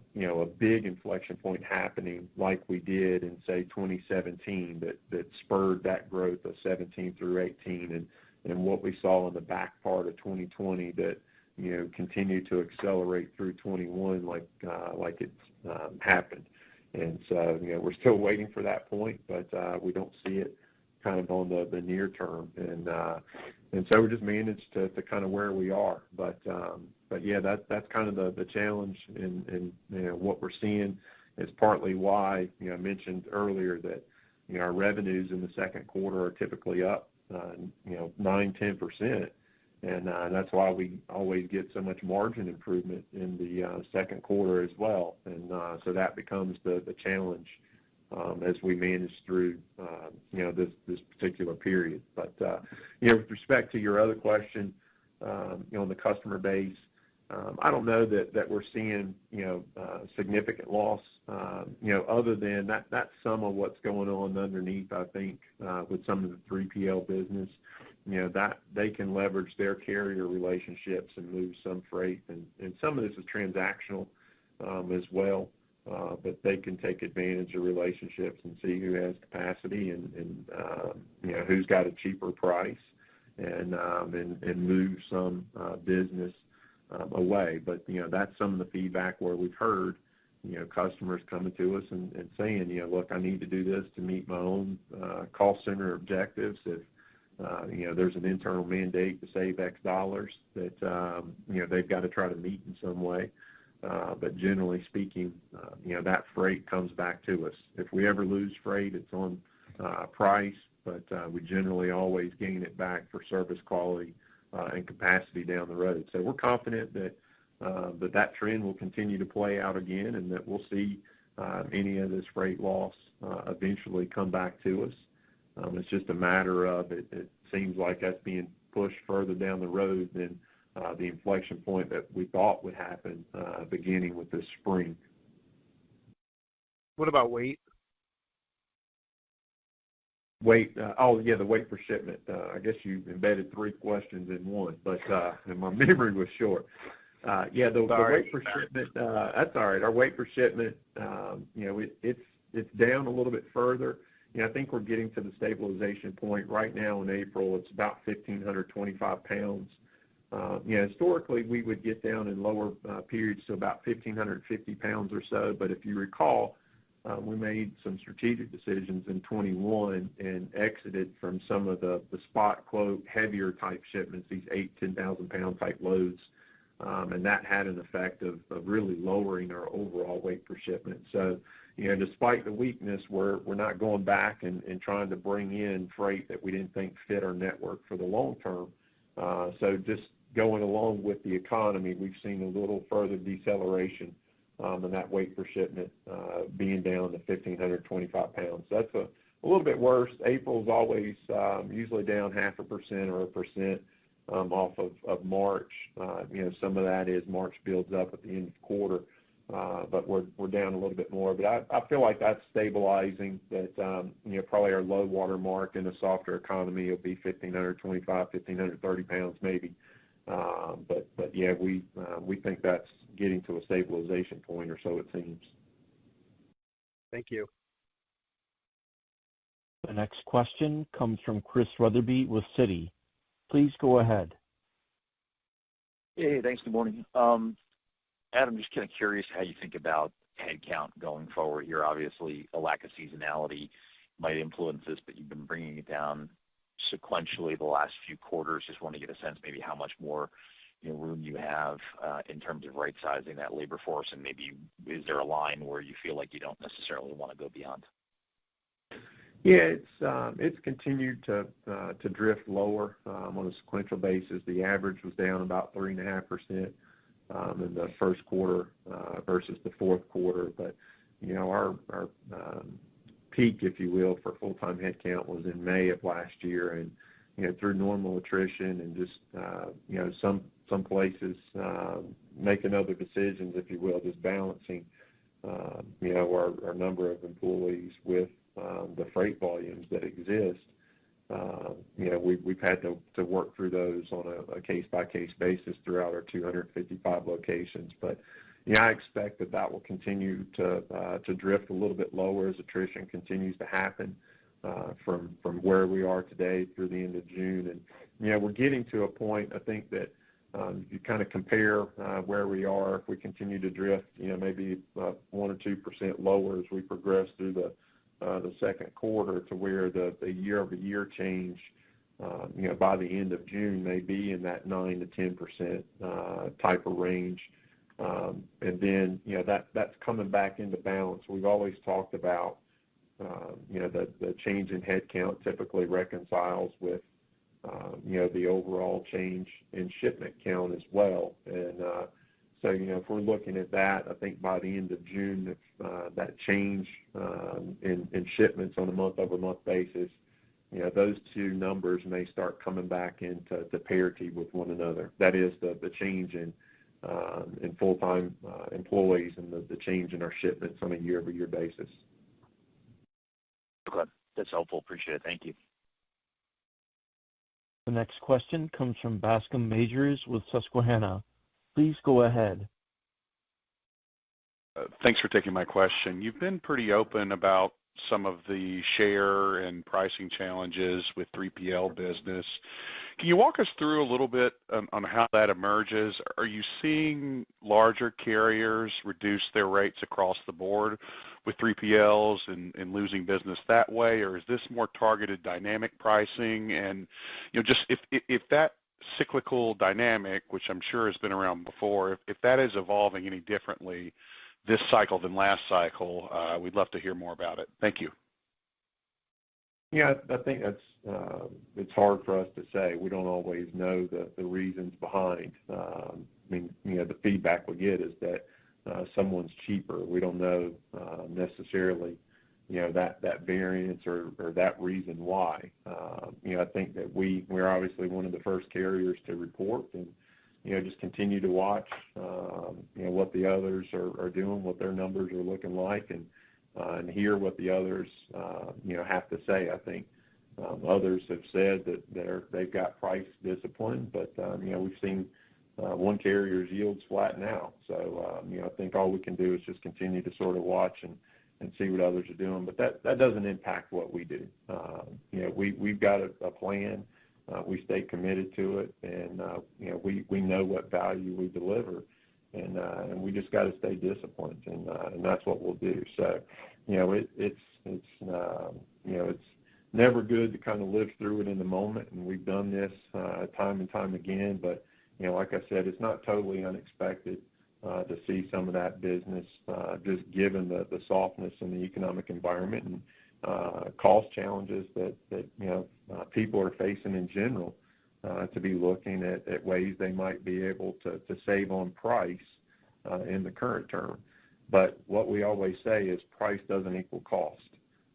big inflection point happening like we did in, say, 2017 that spurred that growth of 17 through 18, and what we saw in the back part of 2020 that, continued to accelerate through 21 like it's happened. And so, we're still waiting for that point, but we don't see it kind of on the near term, and so we're just managed to kind of where we are. But yeah, that's kind of the challenge, and what we're seeing is partly why I mentioned earlier that our revenues in the second quarter are typically up 9-10%, and that's why we always get so much margin improvement in the second quarter as well, and so that becomes the challenge as we manage through this particular period. But with respect to your other question, on the customer base, I don't know that we're seeing significant loss, other than that's some of what's going on underneath. I think with some of the 3PL business, that they can leverage their carrier relationships and move some freight, and some of this is transactional as well. But they can take advantage of relationships and see who has capacity and who's got a cheaper price, and move some business away. But that's some of the feedback where we've heard customers coming to us and saying, look, I need to do this to meet my own call center objectives. If there's an internal mandate to save X dollars that they've got to try to meet in some way. But generally speaking, that freight comes back to us. If we ever lose freight, it's on price, but we generally always gain it back for service quality and capacity down the road. So we're confident that that trend will continue to play out again, and that we'll see any of this freight loss eventually come back to us. It's just a matter of it seems like that's being pushed further down the road than the inflection point that we thought would happen beginning with this spring. What about weight? weight per shipment. I guess you embedded three questions in one, but and my memory was short. The weight per shipment, that's all right. Our weight per shipment, it's down a little bit further. I think we're getting to the stabilization point right now in April. It's about 1,525 pounds. Historically, we would get down in lower periods to about 1,550 pounds or so. But if you recall, we made some strategic decisions in 21 and exited from some of the spot quote heavier type shipments, these 10,000 pound type loads. And that had an effect of really lowering our overall weight per shipment. So, despite the weakness, we're not going back and trying to bring in freight that we didn't think fit our network for the long term. So just going along with the economy, we've seen a little further deceleration in that weight per shipment being down to 1,525 pounds. So that's a little bit worse. April's always usually down 0.5% or 1%. Off of March. Some of that is March builds up at the end of the quarter, but we're down a little bit more. But I feel like that's stabilizing, that, probably our low water mark in a softer economy will be 1,525, 1,530 pounds maybe. We think that's getting to a stabilization point, or so it seems. Thank you. The next question comes from Chris Wetherbee with Citi. Please go ahead. Hey, thanks. Good morning. Adam, just kind of curious how you think about headcount going forward here. Obviously, a lack of seasonality might influence this, but you've been bringing it down sequentially the last few quarters. Just want to get a sense maybe how much more room you have in terms of right-sizing that labor force, and maybe is there a line where you feel like you don't necessarily want to go beyond? Yeah, it's continued to drift lower on a sequential basis. The average was down about 3.5% in the first quarter versus the fourth quarter. But our peak, if you will, for full-time headcount was in May of last year, and through normal attrition and just some places making other decisions, if you will, just balancing our number of employees with the freight volumes that exist. We've had to work through those on a case-by-case basis throughout our 255 locations. But I expect that will continue to drift a little bit lower as attrition continues to happen from where we are today through the end of June. And we're getting to a point, I think, that you kind of compare where we are if we continue to drift, maybe 1 or 2% lower as we progress through the second quarter, to where the year-over-year change, by the end of June may be in that 9 to 10% type of range. And then, that's coming back into balance. We've always talked about, the change in headcount typically reconciles with, the overall change in shipment count as well. And so, if we're looking at that, I think by the end of June, if that change in shipments on a month-over-month basis, those two numbers may start coming back into parity with one another. That is the change in full-time employees and the change in our shipments on a year-over-year basis. Okay, that's helpful. Appreciate it. Thank you. The next question comes from Bascome Majors with Susquehanna. Please go ahead. Thanks for taking my question. You've been pretty open about some of the share and pricing challenges with 3PL business. Can you walk us through a little bit on how that emerges? Are you seeing larger carriers reduce their rates across the board with 3PLs and losing business that way, or is this more targeted dynamic pricing? And just if that cyclical dynamic, which I'm sure has been around before, if that is evolving any differently this cycle than last cycle, we'd love to hear more about it. Thank you. Yeah, I think that's it's hard for us to say. We don't always know the reasons behind. The feedback we get is that someone's cheaper. We don't know necessarily, that variance or that reason why. I think that we're obviously one of the first carriers to report, and just continue to watch, what the others are doing, what their numbers are looking like, and hear what the others, have to say. I think, Others have said that they've got price discipline, but we've seen one carrier's yields flatten out. So I think all we can do is just continue to sort of watch and see what others are doing. But that doesn't impact what we do. We've got a plan. We stay committed to it, and we know what value we deliver, and we just got to stay disciplined, and that's what we'll do. So it's never good to kind of live through it in the moment, and we've done this time and time again. But like I said, it's not totally unexpected to see some of that business just given the softness in the economic environment and cost challenges that people are facing in general, to be looking at ways they might be able to save on price in the current term. But what we always say is price doesn't equal cost.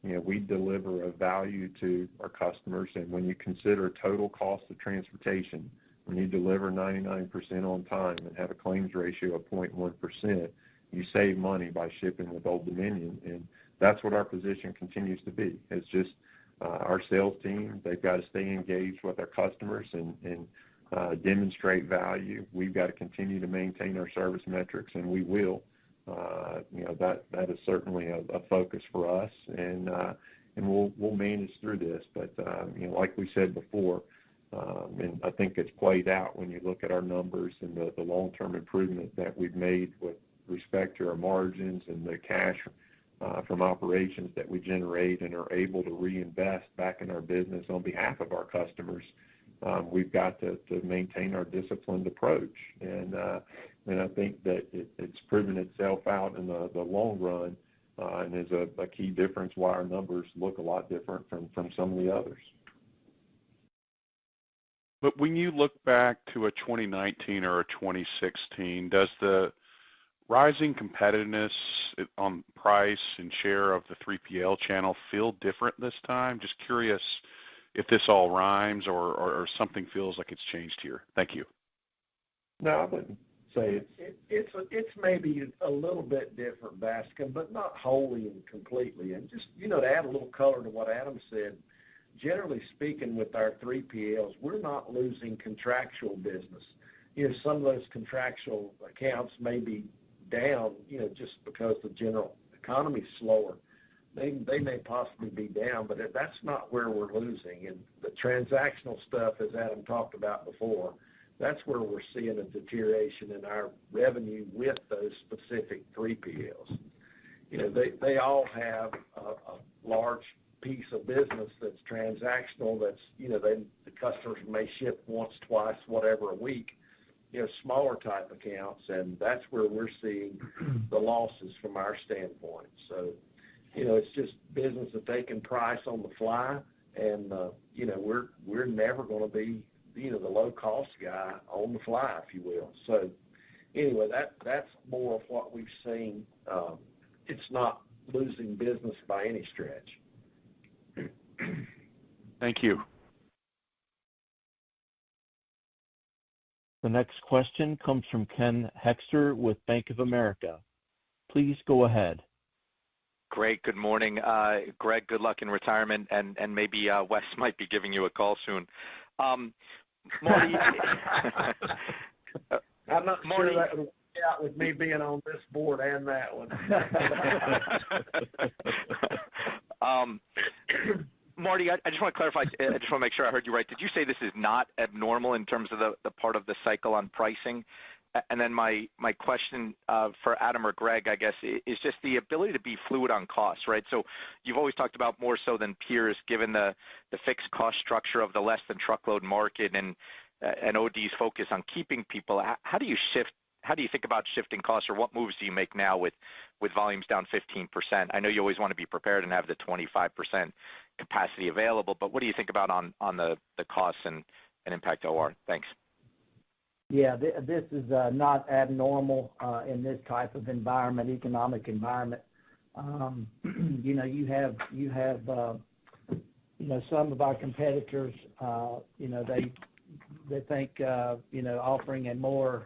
We deliver a value to our customers, and when you consider total cost of transportation, when you deliver 99% on time and have a claims ratio of 0.1%, you save money by shipping with Old Dominion, and that's what our position continues to be. It's just our sales team, they've got to stay engaged with our customers and demonstrate value. We've got to continue to maintain our service metrics, and we will. That is certainly a focus for us, and we'll manage through this. But like we said before, and I think it's played out when you look at our numbers and the long-term improvement that we've made with respect to our margins and the cash from operations that we generate and are able to reinvest back in our business on behalf of our customers. We've got to maintain our disciplined approach, and I think that it's proven itself out in the long run, and is a key difference why our numbers look a lot different from some of the others. But when you look back to a 2019 or a 2016, does the rising competitiveness on price and share of the 3PL channel feel different this time? Just curious if this all rhymes or something feels like it's changed here. Thank you. No, I wouldn't say it's maybe a little bit different, Bascom, but not wholly and completely. And just, to add a little color to what Adam said, generally speaking with our 3PLs, we're not losing contractual business. Some of those contractual accounts may be down, just because the general economy is slower. They may possibly be down, but that's not where we're losing. And the transactional stuff, as Adam talked about before, that's where we're seeing a deterioration in our revenue with those specific 3PLs. They all have a large piece of business that's transactional, that's, the customers may ship once, twice, whatever a week, smaller type accounts, and that's where we're seeing the losses from our standpoint. So, it's just business that they can price on the fly, and, we're never going to be, the low-cost guy on the fly, if you will. So, anyway, that's more of what we've seen. It's not losing business by any stretch. Thank you. The next question comes from Ken Hoexter with Bank of America. Please go ahead. Great. Good morning. Greg, good luck in retirement, and maybe Wes might be giving you a call soon. Marty. I'm not sure that would work out with me being on this board and that one. Marty, I just want to clarify. I just want to make sure I heard you right. Did you say this is not abnormal in terms of the part of the cycle on pricing? And then my question for Adam or Greg, I guess, is just the ability to be fluid on costs, right? So you've always talked about more so than peers, given the fixed cost structure of the less than truckload market and OD's focus on keeping people. How do you think about shifting costs, or what moves do you make now with volumes down 15%? I know you always want to be prepared and have the 25% capacity available, but what do you think about on the costs and impact OR? Thanks. Yeah, this is not abnormal in this type of environment, economic environment. You have some of our competitors, they think offering a more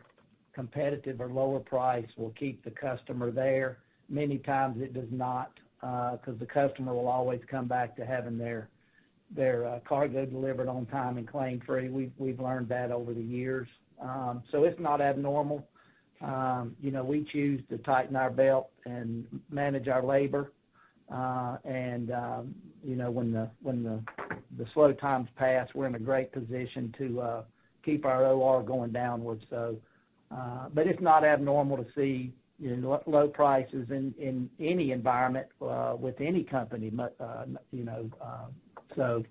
competitive or lower price will keep the customer there. Many times it does not, because the customer will always come back to having their their cargo delivered on time and claim free. We've learned that over the years. So it's not abnormal. We choose to tighten our belt and manage our labor. When the slow times pass, we're in a great position to keep our OR going downward. So, but it's not abnormal to see low prices in any environment with any company. So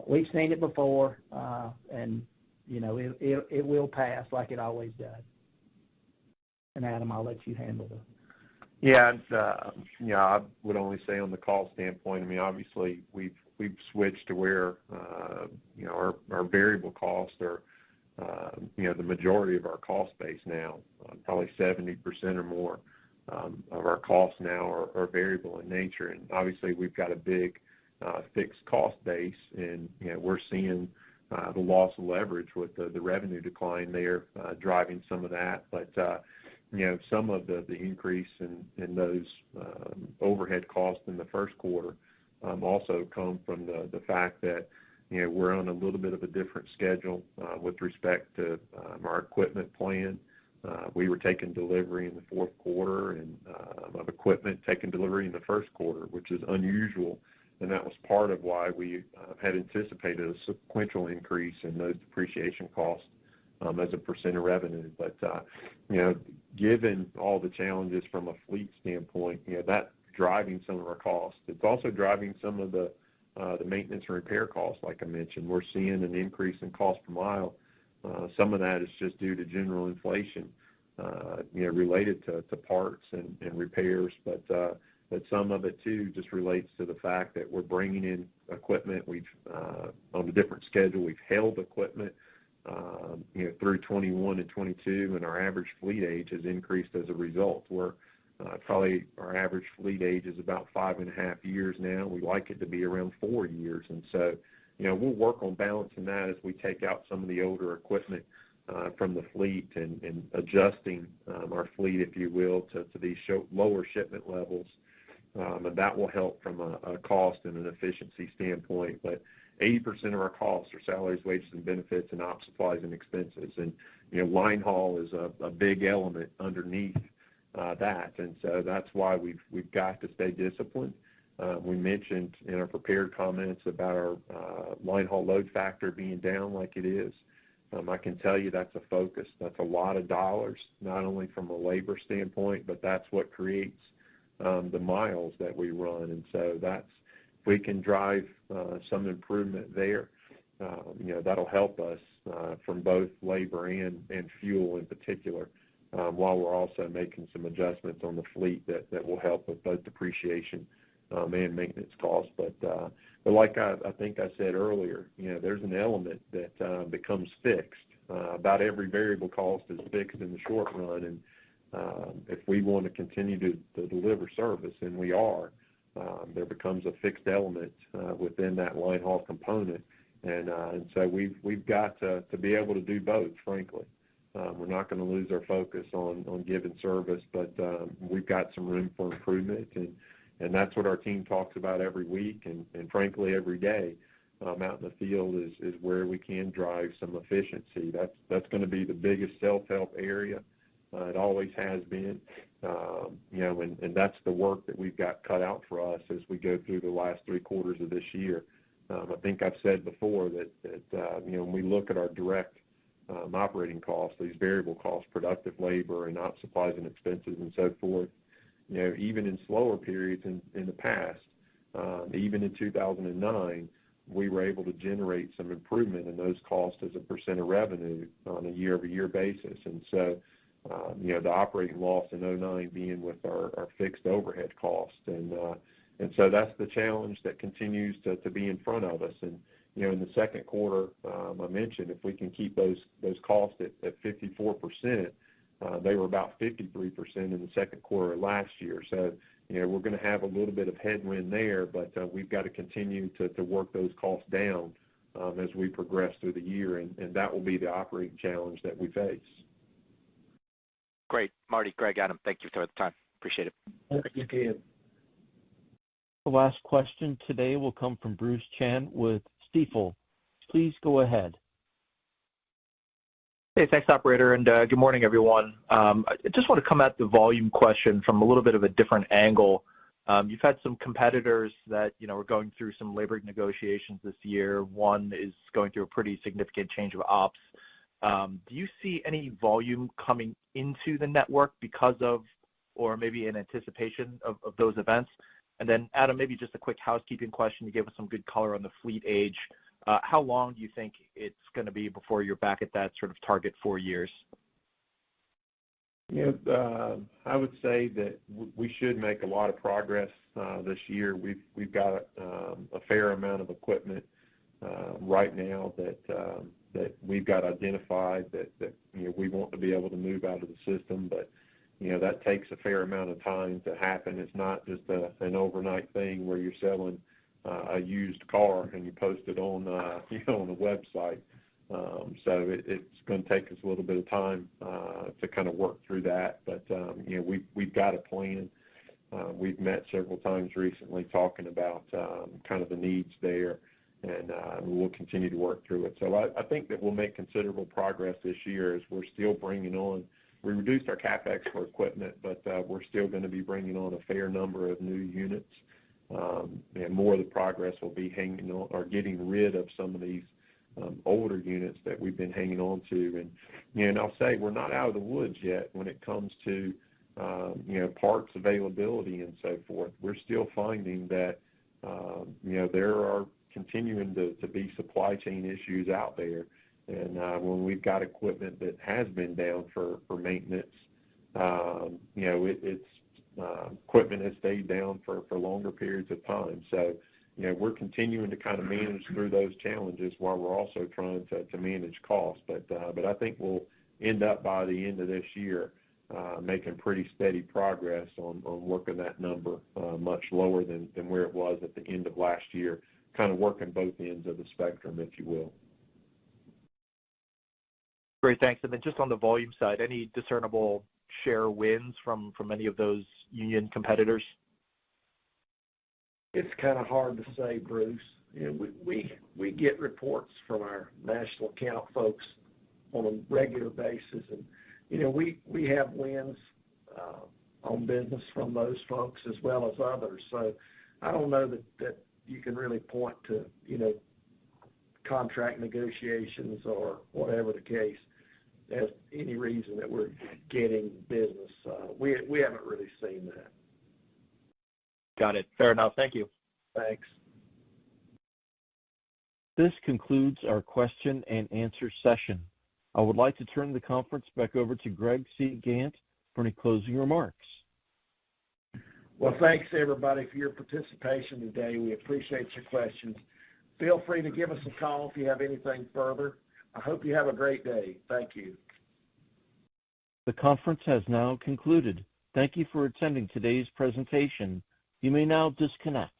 we've seen it before, and it will pass like it always does. And Adam, I'll let you handle it. Yeah, I would only say on the cost standpoint, I mean, obviously we've switched to where our variable costs are the majority of our cost base now. Probably 70% or more of our costs now are variable in nature, and obviously we've got a big fixed cost base, and we're seeing the loss of leverage with the revenue decline there driving some of that. But some of the increase in those overhead costs in the first quarter also come from the fact that we're on a little bit of a different schedule with respect to our equipment plan. We were taking delivery in the fourth quarter and of equipment taking delivery in the first quarter, which is unusual, and that was part of why we had anticipated a sequential increase in those depreciation costs as a percent of revenue. But given all the challenges from a fleet standpoint, that's driving some of our costs. It's also driving some of the maintenance and repair costs, like I mentioned. We're seeing an increase in cost per mile. Some of that is just due to general inflation, related to parts and repairs, but some of it too just relates to the fact that we're bringing in equipment. We've on a different schedule. We've held equipment through 21 and 22, and our average fleet age has increased as a result. We're probably our average fleet age is about 5.5 years now. We like it to be around 4 years, and so we'll work on balancing that as we take out some of the older equipment from the fleet and adjusting our fleet, if you will, to these lower shipment levels, and that will help from a cost and an efficiency standpoint. But 80% of our costs are salaries, wages, and benefits, and op supplies and expenses. And line haul is a big element underneath that, and so that's why we've got to stay disciplined. We mentioned in our prepared comments about our line haul load factor being down like it is. I can tell you that's a focus. That's a lot of dollars, not only from a labor standpoint, but that's what creates the miles that we run. And so that's, if we can drive some improvement there, that'll help us from both labor and fuel in particular, while we're also making some adjustments on the fleet that will help with both depreciation and maintenance costs. But like I think I said earlier, there's an element that becomes fixed. About every variable cost is fixed in the short run, and if we want to continue to deliver service, and we are, there becomes a fixed element within that line haul component, and so we've got to be able to do both, frankly. We're not going to lose our focus on giving service, but we've got some room for improvement, and that's what our team talks about every week, and frankly every day out in the field is where we can drive some efficiency. That's going to be the biggest self-help area. It always has been, and that's the work that we've got cut out for us as we go through the last 3 quarters of this year. I think I've said before that when we look at our direct operating costs, these variable costs, productive labor and op supplies and expenses and so forth, even in slower periods in the past, even in 2009, we were able to generate some improvement in those costs as a percent of revenue on a year-over-year basis. And so, the operating loss in 2009 being with our fixed overhead costs. And so that's the challenge that continues to be in front of us. And, in the second quarter, I mentioned if we can keep those costs at 54%, they were about 53% in the second quarter of last year. So, we're going to have a little bit of headwind there, but we've got to continue to work those costs down as we progress through the year, and that will be the operating challenge that we face. Great. Marty, Greg, Adam, thank you for the time. Appreciate it. Thank you. The last question today will come from Bruce Chan with Stifel. Please go ahead. Hey, thanks, operator, and good morning, everyone. I just want to come at the volume question from a little bit of a different angle. You've had some competitors that, are going through some labor negotiations this year. One is going through a pretty significant change of ops. Do you see any volume coming into the network because of, or maybe in anticipation of those events? And then, Adam, maybe just a quick housekeeping question. You gave us some good color on the fleet age. How long do you think it's going to be before you're back at that sort of target 4 years? I would say that we should make a lot of progress this year. We've got a fair amount of equipment right now that we've got identified that we want to be able to move out of the system, but that takes a fair amount of time to happen. It's not just an overnight thing where you're selling a used car and you post it on on the website. So it's going to take us a little bit of time to kind of work through that. But we've got a plan. We've met several times recently talking about kind of the needs there, and we'll continue to work through it. So I think that we'll make considerable progress this year as we're still bringing on. We reduced our CapEx for equipment, but we're still going to be bringing on a fair number of new units. And more of the progress will be hanging on or getting rid of some of these older units that we've been hanging on to. And I'll say we're not out of the woods yet when it comes to parts availability and so forth. We're still finding that there are continuing to be supply chain issues out there. And when we've got equipment that has been down for maintenance, it's equipment has stayed down for longer periods of time. So, we're continuing to kind of manage through those challenges while we're also trying to manage costs. But I think we'll end up by the end of this year making pretty steady progress on working that number much lower than where it was at the end of last year, kind of working both ends of the spectrum, if you will. Great, thanks. And then just on the volume side, any discernible share wins from any of those union competitors? It's kind of hard to say, Bruce. We get reports from our national account folks on a regular basis, and we have wins on business from those folks as well as others. So I don't know that you can really point to contract negotiations or whatever the case as any reason that we're getting business. We haven't really seen that. Got it. Fair enough. Thank you. Thanks. This concludes our question and answer session. I would like to turn the conference back over to Greg C. Gantt for any closing remarks. Well, thanks, everybody, for your participation today. We appreciate your questions. Feel free to give us a call if you have anything further. I hope you have a great day. Thank you. The conference has now concluded. Thank you for attending today's presentation. You may now disconnect.